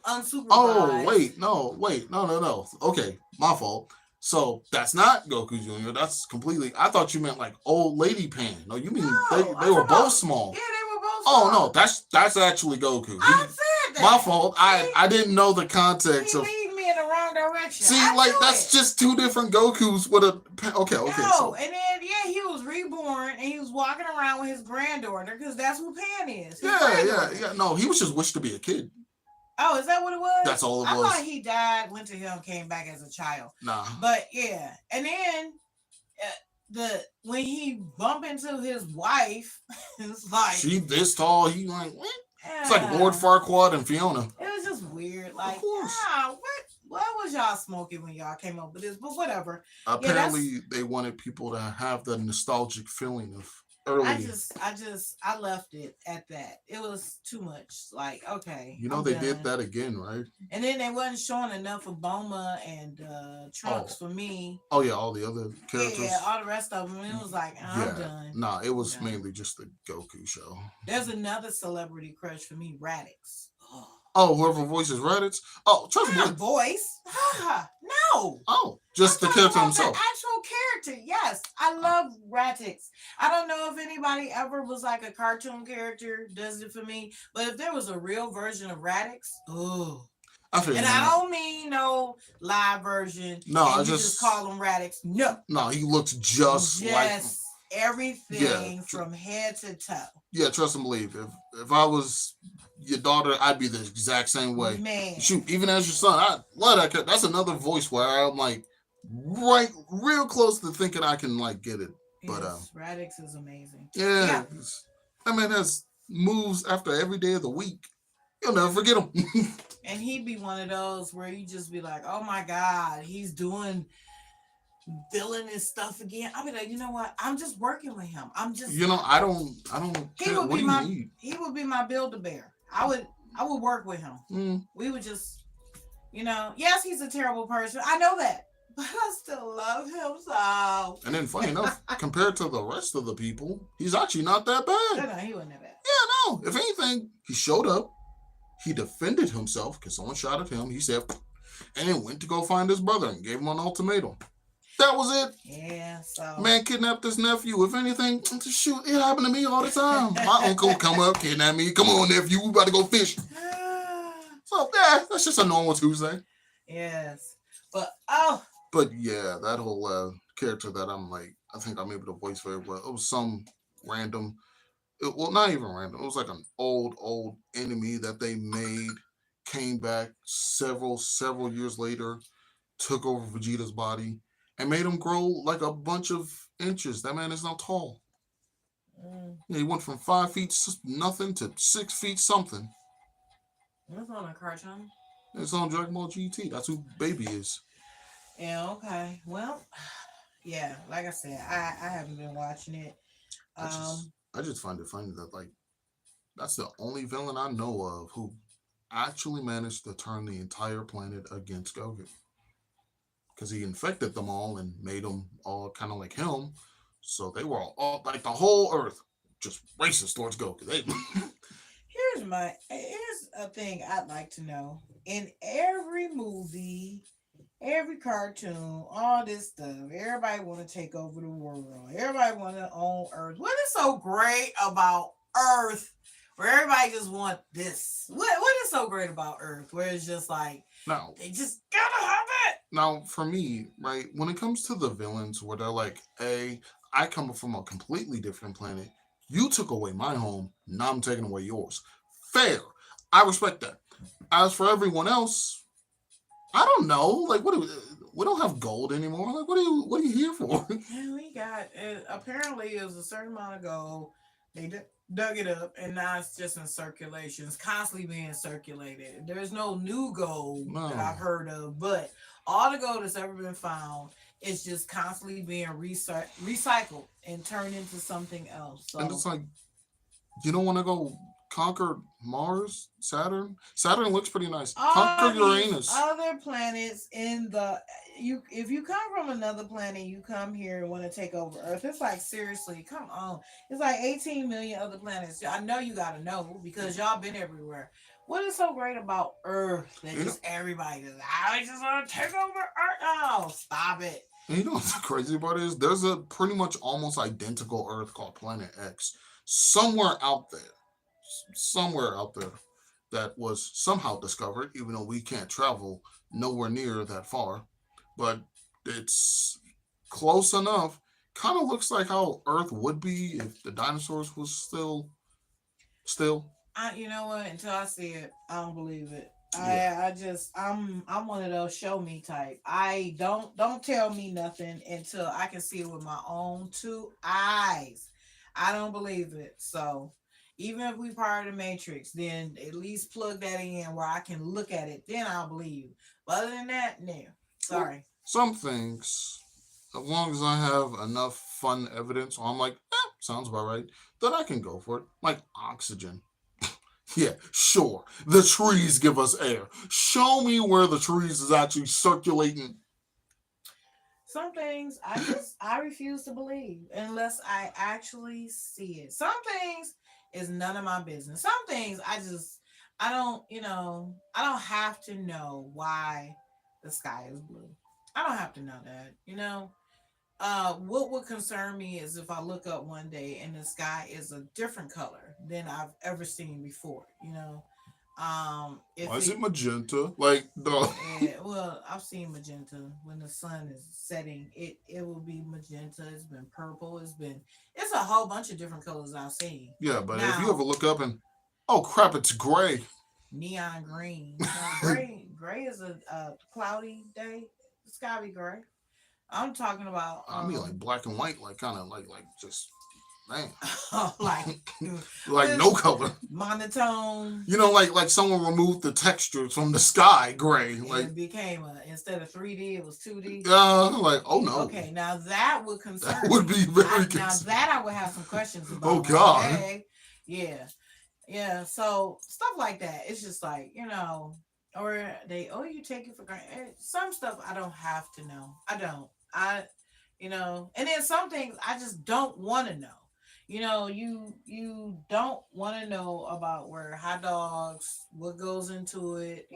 unsupervised.
Oh, wait, no. Okay, my fault. So that's not Goku Jr. That's completely. I thought you meant like old lady Pan. No, you mean
No,
they
I
were
thought-
both small.
Yeah, they were both.
Oh
small.
no, that's actually Goku.
I said that.
My fault.
See?
I didn't know the context
He
of.
lead me in the wrong direction.
See,
I
like
knew
that's
it.
just two different Gokus with a. Okay.
No,
So
and then yeah, he was reborn and he was walking around with his granddaughter because that's who Pan is. his
yeah.
granddaughter.
No, he was just wished to be a kid.
Oh, is that what it was?
That's all it
I
was.
thought he died, went to hell, came back as a child.
Nah.
But yeah, and then when he bumped into his wife, it's like
She this tall. He like what? It's like Lord Farquaad and Fiona.
It was just weird. Like,
course.
what was y'all smoking when y'all came up with this? But whatever.
Apparently, they wanted people to have the nostalgic feeling of early.
I left it at that. It was too much. Like, okay.
You know,
I'm
they
done.
did that again, right?
And then they wasn't showing enough of Boma and Trunks for me.
Oh yeah, all the other characters.
Yeah, all the rest of them. It was like, I'm done.
Nah, it was
I'm done.
mainly just the Goku show.
There's another celebrity crush for me, Radix.
Oh, whoever voices Raditz. Oh, trust me.
Not voice. No.
Oh, just
I'm
the
talking
character
about
himself.
The actual character. Yes, I love Radix. I don't know if anybody ever was like a cartoon character. Does it for me? But if there was a real version of Radix, oh.
I feel
And
you.
I don't mean no live version.
No,
and
I
you
just
call him Radix. No.
No, he looks just like.
Everything from head to toe.
Yeah, trust and believe. If I was your daughter, I'd be the exact same way.
Man.
Shoot, even as your son, I love that character. That's another voice where I'm like real close to thinking I can like get it. But
Yes, Radix is amazing.
yeah, that man has moves after every day of the week. You'll never forget him.
And he'd be one of those where you just be like, oh my God, he's doing villainous stuff again. I'll be like, you know what? I'm just working with him. I'm just
I don't
He
care.
would
What
be
do
my
you need?
he would be my Build-A-Bear. I would work with him.
Mm.
We would just, yes, he's a terrible person. I know that. But I still love him so.
And then funny enough, compared to the rest of the people, he's actually not that bad.
No, he wasn't that bad.
Yeah, no. If anything, he showed up. He defended himself because someone shot at him. He said, and then went to go find his brother and gave him an ultimatum. That was it.
Yeah, so
Man kidnapped his nephew. If anything, shoot, it happened to me all the time. My uncle come up, kidnap me. Come on, nephew, we about to go fish. So yeah, that's just a normal Tuesday.
yes. But
But yeah, that whole character that I'm like, I think I'm able to voice very well. It was some random, well, not even random. It was like an old enemy that they made, came back several years later, took over Vegeta's body, and made him grow like a bunch of inches. That man is now tall. Yeah, he went from 5 feet nothing to 6 feet something.
what's on a cartoon?
It's on Dragon Ball GT. That's who Baby is.
Yeah, okay. Well, yeah, like I said, I haven't been watching it.
I just find it funny that like that's the only villain I know of who actually managed to turn the entire planet against Goku. Because he infected them all and made them all kind of like him. So they were all like the whole Earth just racist towards Goku.
Here's a thing I'd like to know. In every movie, every cartoon, all this stuff, everybody want to take over the world. Everybody want to own Earth. What is so great about Earth
where everybody just want this. What is so great about Earth? Where it's just like
Now,
they just gotta have it.
now for me, right, when it comes to the villains, where they're like, "Hey, I come from a completely different planet. You took away my home. Now I'm taking away yours." Fair. I respect that. As for everyone else, I don't know. Like, we don't have gold anymore. Like, what are you here for?
And we got apparently it was a certain amount of gold. They dug it up, and now it's just in circulation. It's constantly being circulated. There's no new gold that I've
No.
heard of, but all the gold that's ever been found is just constantly being recycled and turned into something else.
And
So
it's like, you don't want to go conquer Mars, Saturn. Saturn looks pretty nice. Conquer
all these
Uranus.
other planets in the you if you come from another planet, you come here and want to take over Earth. It's like seriously, come on. It's like 18 million other planets. I know you gotta know because y'all been everywhere. What is so great about Earth that
You know,
just everybody just I just want to take over Earth? Oh, stop it.
and you know what's crazy about it is there's a pretty much almost identical Earth called Planet X somewhere out there, somewhere out there that was somehow discovered, even though we can't travel nowhere near that far. But it's close enough. Kind of looks like how Earth would be if the dinosaurs was still.
You know what? Until I see it, I don't believe it.
Yeah.
I'm one of those show me type. I don't tell me nothing until I can see it with my own two eyes. I don't believe it. So even if we part of the matrix, then at least plug that in where I can look at it. Then I'll believe you. But other than that, no.
Well,
Sorry.
some things, as long as I have enough fun evidence, or I'm like, sounds about right, then I can go for it. Like oxygen. Yeah, sure. The trees give us air. Show me where the trees is actually circulating.
Some things I refuse to believe unless I actually see it. Some things is none of my business. Some things I don't, I don't have to know why the sky is blue. I don't have to know that, what would concern me is if I look up one day and the sky is a different color than I've ever seen before,
Why
if
is
it
it magenta? Like the
well, I've seen magenta when the sun is setting. It will be magenta. It's been purple. It's a whole bunch of different colors I've seen.
yeah, but if you ever
Now
look up and oh crap, it's gray.
neon green. Now gray is a cloudy day. It's gotta be gray. I'm talking about
I mean, like black and white, like kind of like just man,
like
like no
it's
color.
monotone.
Like someone removed the textures from the sky, gray.
And
Like
it became instead of 3D, it was 2D.
like oh no,
Okay, now that would
that
concern
would
me.
be very
Now
concerned.
that I would have some questions
Oh
about. Like,
God.
hey, yeah, yeah. So stuff like that. It's just like or you take it for granted. Some stuff I don't have to know. I don't. And then some things I just don't want to know. You don't want to know about where hot dogs, what goes into it.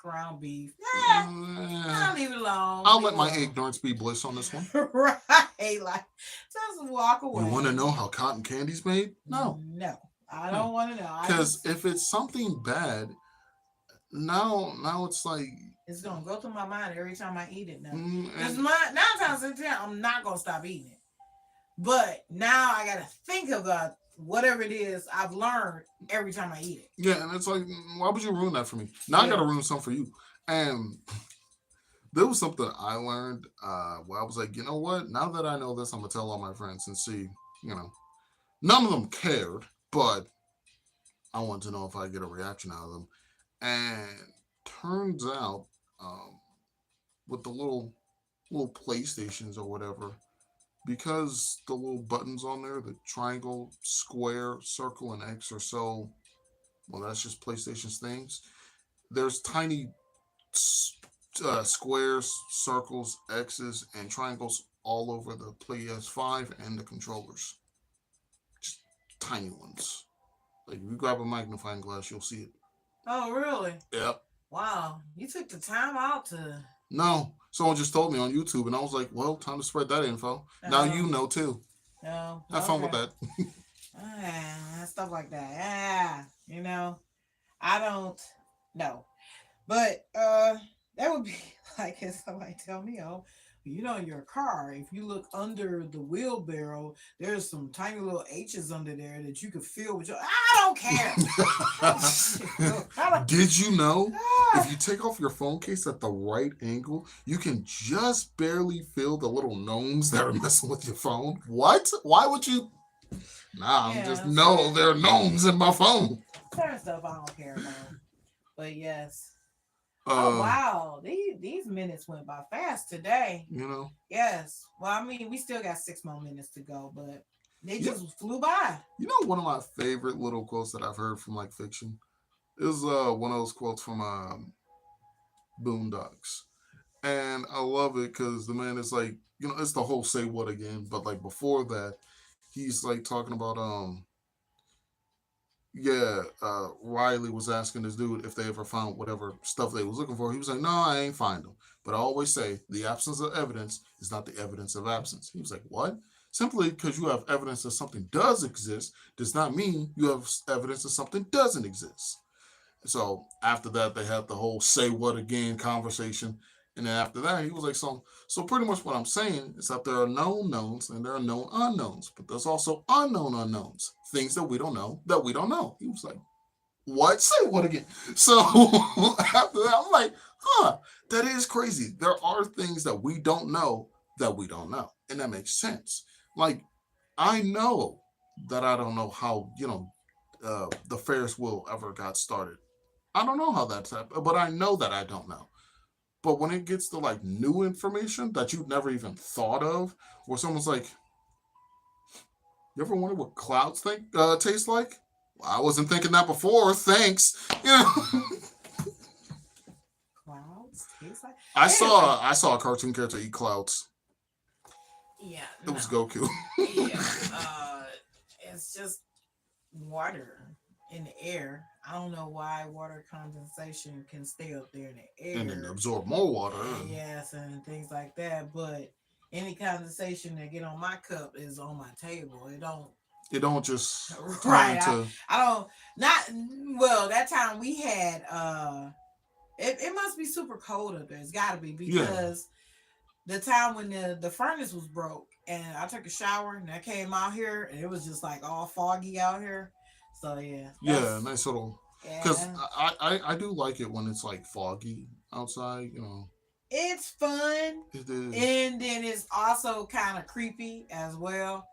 Ground beef. Yeah,
Eh,
I'll leave it alone.
I'll
Leave
let
it
my
alone.
ignorance be bliss on this one.
Right, like just walk
You want to
away.
know how cotton candy's made? No,
No, I
no.
don't want to know. I
Because
just
if it's something bad, now it's like,
it's gonna go through my mind every time I eat it now. Because
and
my 9 times out of 10, I'm not gonna stop eating it. But now I gotta think about whatever it is I've learned every time I eat it.
yeah, and it's like, why would you ruin that for me? Now I gotta
Yeah.
ruin something for you. And there was something I learned where I was like, you know what? Now that I know this, I'm gonna tell all my friends and see. You know, none of them cared, but I wanted to know if I get a reaction out of them. And turns out, um, with the little PlayStations or whatever, because the little buttons on there, the triangle, square, circle, and X or so, well, that's just PlayStation's things. There's tiny squares, circles, X's, and triangles all over the PS5 and the controllers. Just tiny ones. Like if you grab a magnifying glass, you'll see it.
Oh, really?
Yep.
Wow. You took the time out to.
No, someone just told me on YouTube, and I was like, well, time to spread that info. Now you
Oh,
know too.
no.
Have fun with
Okay.
that.
stuff like that. You know, I don't know. But that would be like if somebody tell me, oh, you know, in your car, if you look under the wheelbarrow, there's some tiny little H's under there that you could feel with your. I don't care. I don't,
Did you know if
ah,
you take off your phone case at the right angle, you can just barely feel the little gnomes that are messing with your phone? What? Why would you? Nah, I'm just
yeah,
no. There are gnomes in my phone.
certain stuff I don't care about. But yes. Oh
Uh,
wow, these minutes went by fast today.
you know,
Yes. Well, I mean, we still got 6 more minutes to go, but they
you,
just flew by.
one of my favorite little quotes that I've heard from like fiction is one of those quotes from Boondocks, and I love it because the man is like, it's the whole say what again, but like before that, he's like talking about yeah, Riley was asking this dude if they ever found whatever stuff they was looking for. He was like, "No, I ain't find them." But I always say the absence of evidence is not the evidence of absence. He was like, "What?" Simply because you have evidence that something does exist does not mean you have evidence that something doesn't exist. So after that, they had the whole "say what again" conversation, and then after that, he was like, "So pretty much what I'm saying is that there are known knowns and there are known unknowns, but there's also unknown unknowns, things that we don't know that we don't know." He was like, "What? Say what again?" So after that, I'm like, "Huh, that is crazy. There are things that we don't know that we don't know, and that makes sense. Like I know that I don't know how the Ferris wheel ever got started. I don't know how that's happened, but I know that I don't know. But when it gets to like new information that you never even thought of, where someone's like, "You ever wonder what clouds taste like?" Well, I wasn't thinking that before. Thanks.
Clouds taste like.
I
Anyway,
saw I saw a cartoon character eat clouds.
yeah,
It
no,
was Goku.
yeah. It's just water in the air. I don't know why water condensation can stay up there in the
And then
air.
absorb more water.
Yes, and things like that. But any condensation that get on my cup is on my table. It don't.
It don't just turn
Right.
into.
I don't. Not well. That time we had. It must be super cold up there. It's got to be
Yeah,
because the time when the furnace was broke and I took a shower and I came out here and it was just like all foggy out here. So yeah,
yeah,
that's
nice little. Because
yeah.
I do like it when it's like foggy outside.
It's fun,
It is.
and then it's also kind of creepy as well.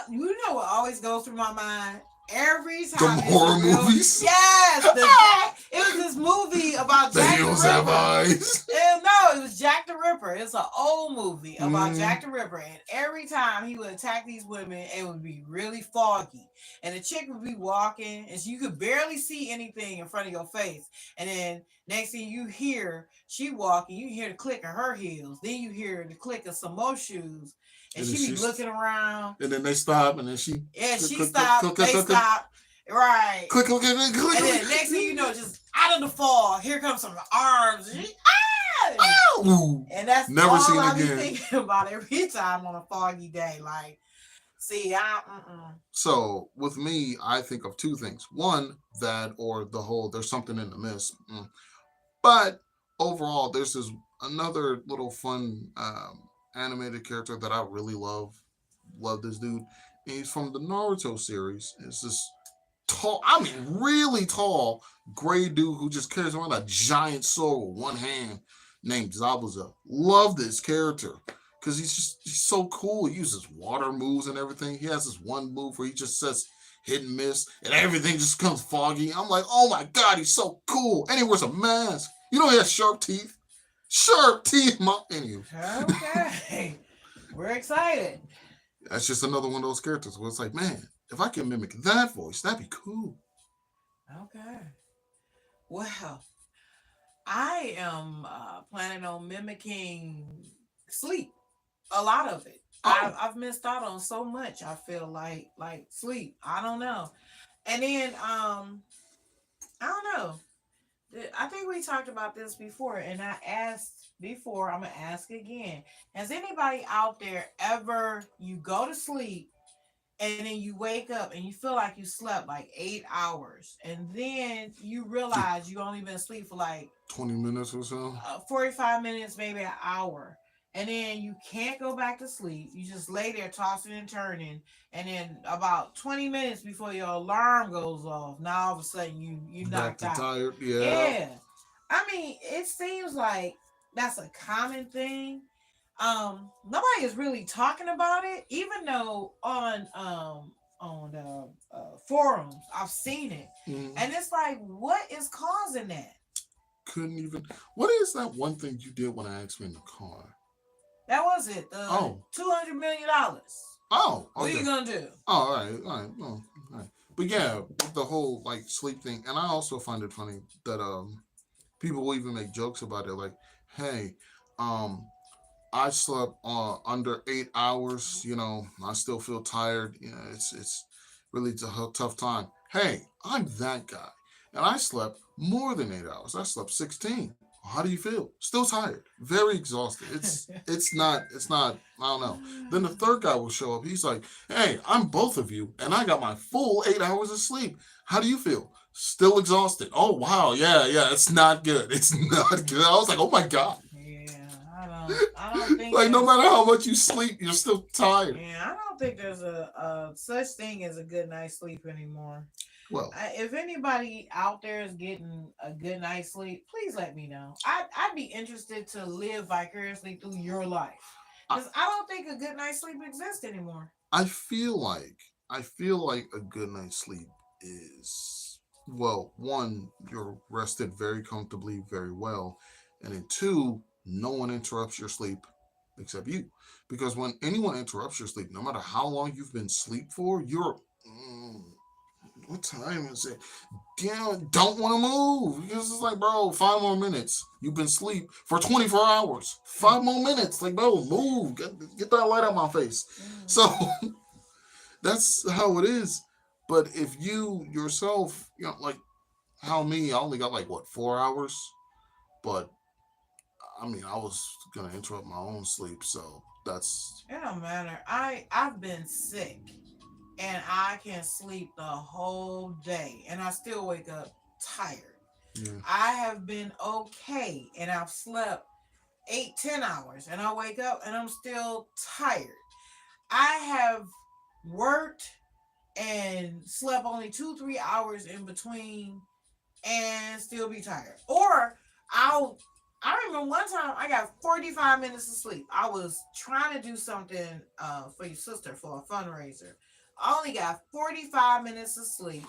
You know what always goes through my mind every
The
time it's a
horror
real
movies.
yes. The Jack. It was this movie about
The
Jack the
hills have
Ripper.
eyes.
No, it was Jack the Ripper. It's an old movie about
Mm,
Jack the Ripper, and every time he would attack these women, it would be really foggy, and the chick would be walking, and you could barely see anything in front of your face, and then next thing you hear, she walking, you hear the click of her heels, then you hear the click of some more shoes, and
and then
she be looking around.
and then they stop, and then she
Yeah,
click
she
click click click
stopped,
click
they
click click
stopped, right,
click click click click
and then
click.
next thing you know, just out of the fog, here comes some arms.
Ooh,
And that's
never
all
seen
I be
again.
thinking about every time on a foggy day. Like, see,
So with me, I think of two things. One, that or the whole there's something in the mist. But overall, there's this another little fun animated character that I really love. Love this dude. And he's from the Naruto series. It's this tall, I mean, really tall, gray dude who just carries around a giant sword with one hand named Zabuza. Love this character because he's so cool. He uses water moves and everything. He has this one move where he just says hit and miss and everything just comes foggy. I'm like, oh my god, he's so cool. And he wears a mask. You know he has sharp teeth. Sharp teeth, my anywho.
okay. We're excited.
That's just another one of those characters where it's like, man, if I can mimic that voice, that'd be cool.
Okay. Well, I am planning on mimicking sleep. A lot of it.
Oh,
I've missed out on so much. I feel like sleep. I don't know. And then I don't know. I think we talked about this before, and I asked before. I'm gonna ask again. Has anybody out there ever you go to sleep and then you wake up and you feel like you slept like 8 hours, and then you realize you only been asleep for like
20 minutes or so.
45 minutes, maybe an hour. And then you can't go back to sleep. You just lay there tossing and turning. And then about 20 minutes before your alarm goes off, now all of a sudden you
Back
knocked
to
out.
tired. Yeah.
Yeah. I mean, it seems like that's a common thing. Nobody is really talking about it, even though on the forums I've seen it.
Mm,
And it's like, what is causing that?
couldn't even. What is that one thing you did when I asked me in the car?
That was it. The
Oh.
$200 million.
Oh,
What are
okay.
you gonna do?
Oh, all right, all right, all right. But yeah, with the whole like sleep thing, and I also find it funny that people will even make jokes about it, like, hey, um, I slept under 8 hours. I still feel tired. It's really a tough time. Hey, I'm that guy, and I slept more than 8 hours. I slept 16. How do you feel? Still tired, very exhausted. It's not. I don't know. Then the third guy will show up. He's like, "Hey, I'm both of you, and I got my full 8 hours of sleep. How do you feel? Still exhausted. Oh wow, yeah, yeah. It's not good. It's not good." I was like, "Oh my god."
Yeah, I don't think
Like no
there's
matter how much you sleep, you're still tired.
yeah, I don't think there's a such thing as a good night's sleep anymore.
Well,
If anybody out there is getting a good night's sleep, please let me know. I'd be interested to live vicariously through your life,
I,
because I don't think a good night's sleep exists anymore.
I feel like a good night's sleep is, well, one, you're rested very comfortably, very well, and then two, no one interrupts your sleep except you. Because when anyone interrupts your sleep, no matter how long you've been asleep for, you're mm, what time is it? Damn, don't want to move. Because it's like, bro, 5 more minutes. You've been asleep for 24 hours. 5 more minutes. Like, bro, move. Get that light out my face.
Mm.
So that's how it is. But if you yourself, like how me, I only got like what, 4 hours? But I mean, I was gonna interrupt my own sleep, so that's
It don't matter. I've been sick and I can sleep the whole day and I still wake up tired.
yeah.
I have been okay and I've slept 8, 10 hours and I wake up and I'm still tired. I have worked and slept only 2, 3 hours in between and still be tired. Or I'll I remember one time I got 45 minutes of sleep. I was trying to do something for your sister for a fundraiser. I only got 45 minutes of sleep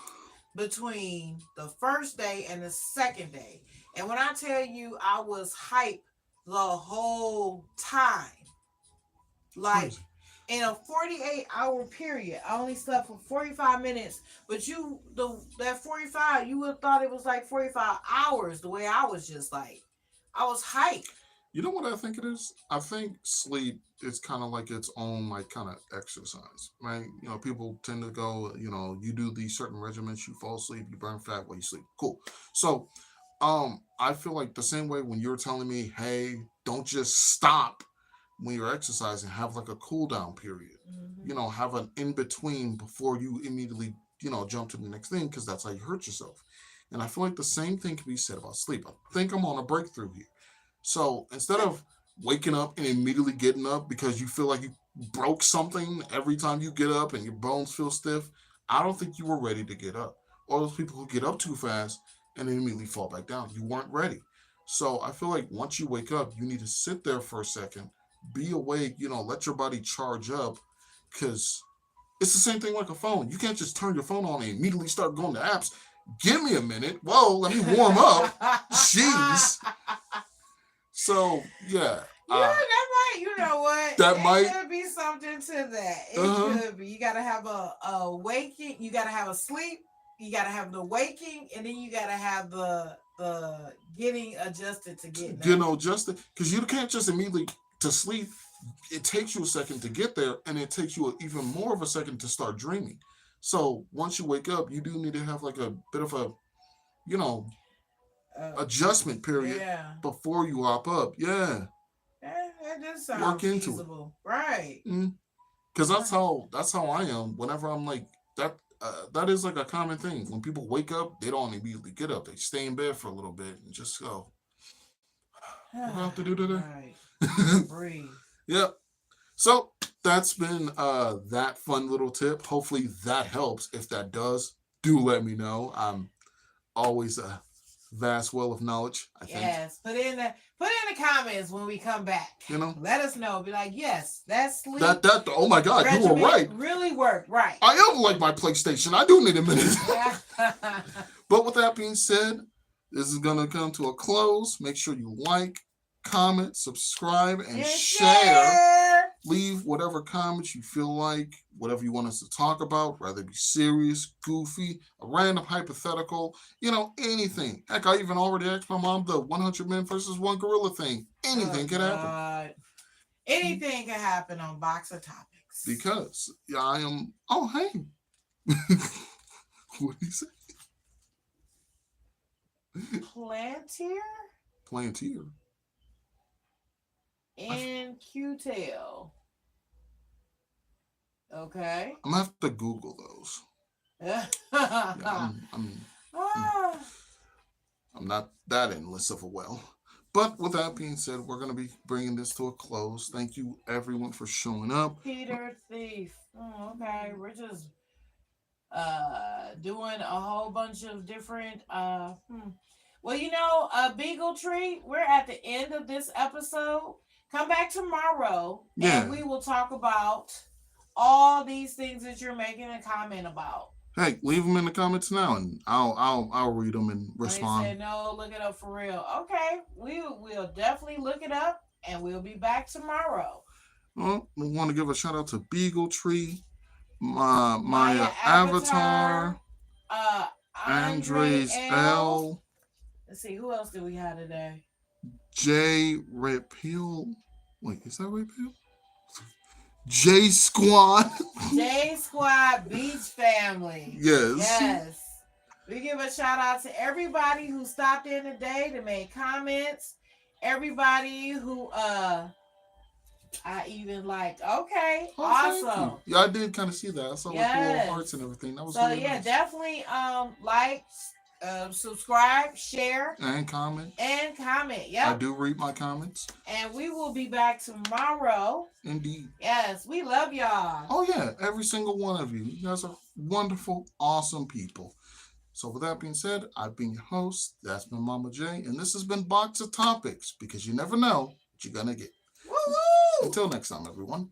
between the first day and the second day. And when I tell you I was hype the whole time, like
Crazy.
in a 48-hour period, I only slept for 45 minutes. But that 45, you would have thought it was like 45 hours the way I was just like, I was hyped.
You know what I think it is? I think sleep is kind of like its own like kind of exercise, right? People tend to go, you do these certain regimens, you fall asleep, you burn fat while you sleep. Cool. So, I feel like the same way when you're telling me, hey, don't just stop when you're exercising, have like a cool down period.
Hmm.
Have an in between before you immediately, jump to the next thing because that's how you hurt yourself. And I feel like the same thing can be said about sleep. I think I'm on a breakthrough here. So instead of waking up and immediately getting up because you feel like you broke something every time you get up and your bones feel stiff, I don't think you were ready to get up. Or those people who get up too fast and then immediately fall back down. You weren't ready. So I feel like once you wake up, you need to sit there for a second, be awake, let your body charge up because it's the same thing like a phone. You can't just turn your phone on and immediately start going to apps. Give me a minute. Whoa, let me warm up. Jeez. So yeah,
Yeah, that might. You know what?
that
It
might.
could be something to that. It
Uh-huh.
could be. You gotta have a waking. You gotta have a sleep. You gotta have the waking, and then you gotta have the getting adjusted to getting up.
Just because you can't just immediately to sleep. It takes you a second to get there, and it takes you even more of a second to start dreaming. So once you wake up, you do need to have like a bit of a you know
Uh,
adjustment period
yeah,
before you hop up. Yeah,
that does
work
sound
into it.
feasible, right?
Because Because that's how I am. Whenever I'm like that, that is like a common thing. When people wake up, they don't immediately get up. They stay in bed for a little bit and just go, "What do I have to do today?"
Right. Breathe.
Yep. So that's been that fun little tip. Hopefully that helps. If that does, do let me know. I'm always a vast well of knowledge, I think.
Yes. Put in the comments when we come back.
You know?
Let us know. Be like, yes, that sleep
That oh my god, you were
regimen
right.
really worked. Right.
I am like my PlayStation. I do need a minute. But with that being said, this is gonna come to a close. Make sure you like, comment, subscribe, and share. Leave whatever comments you feel like, whatever you want us to talk about, rather be serious, goofy, a random hypothetical, anything. Heck, I even already asked my mom the 100 men versus one gorilla thing. Anything could happen.
Anything can happen on Boxer Topics.
Because I am. Oh, hey. What did he say?
Plantier
Plantier.
and Q-tail. Okay.
I'm gonna have to Google those. Yeah, I'm
Ah.
not that endless of a well. But with that being said, we're gonna be bringing this to a close. Thank you everyone for showing up.
Peter Thief. Oh, okay. We're just doing a whole bunch of different well, Beagle Tree, we're at the end of this episode. Come back tomorrow and we will talk about all these things that you're making a comment about.
Hey, leave them in the comments now, and I'll read them and respond.
They said no, look it up for real. Okay, we'll definitely look it up, and we'll be back tomorrow.
Well, we want to give a shout out to Beagle Tree, Maya Avatar, Andres L.
Let's see, who else do we have today?
J Red Pill. Wait, is that Red Pill? J Squad.
J Squad Beach Family.
Yes.
We give a shout out to everybody who stopped in today to make comments. Everybody who I even liked. Okay, awesome.
Yeah, I did kind of see that. I saw like the little hearts and everything. That was
so
really nice.
Definitely like, subscribe, share,
and comment.
Yep.
I do read my comments.
And we will be back tomorrow.
Indeed.
Yes, we love y'all.
Oh yeah, every single one of you. You guys are wonderful, awesome people. So with that being said, I've been your host. That's been Mama J, and this has been Boxer Topics, because you never know what you're gonna get.
Woo-hoo!
Until next time, everyone.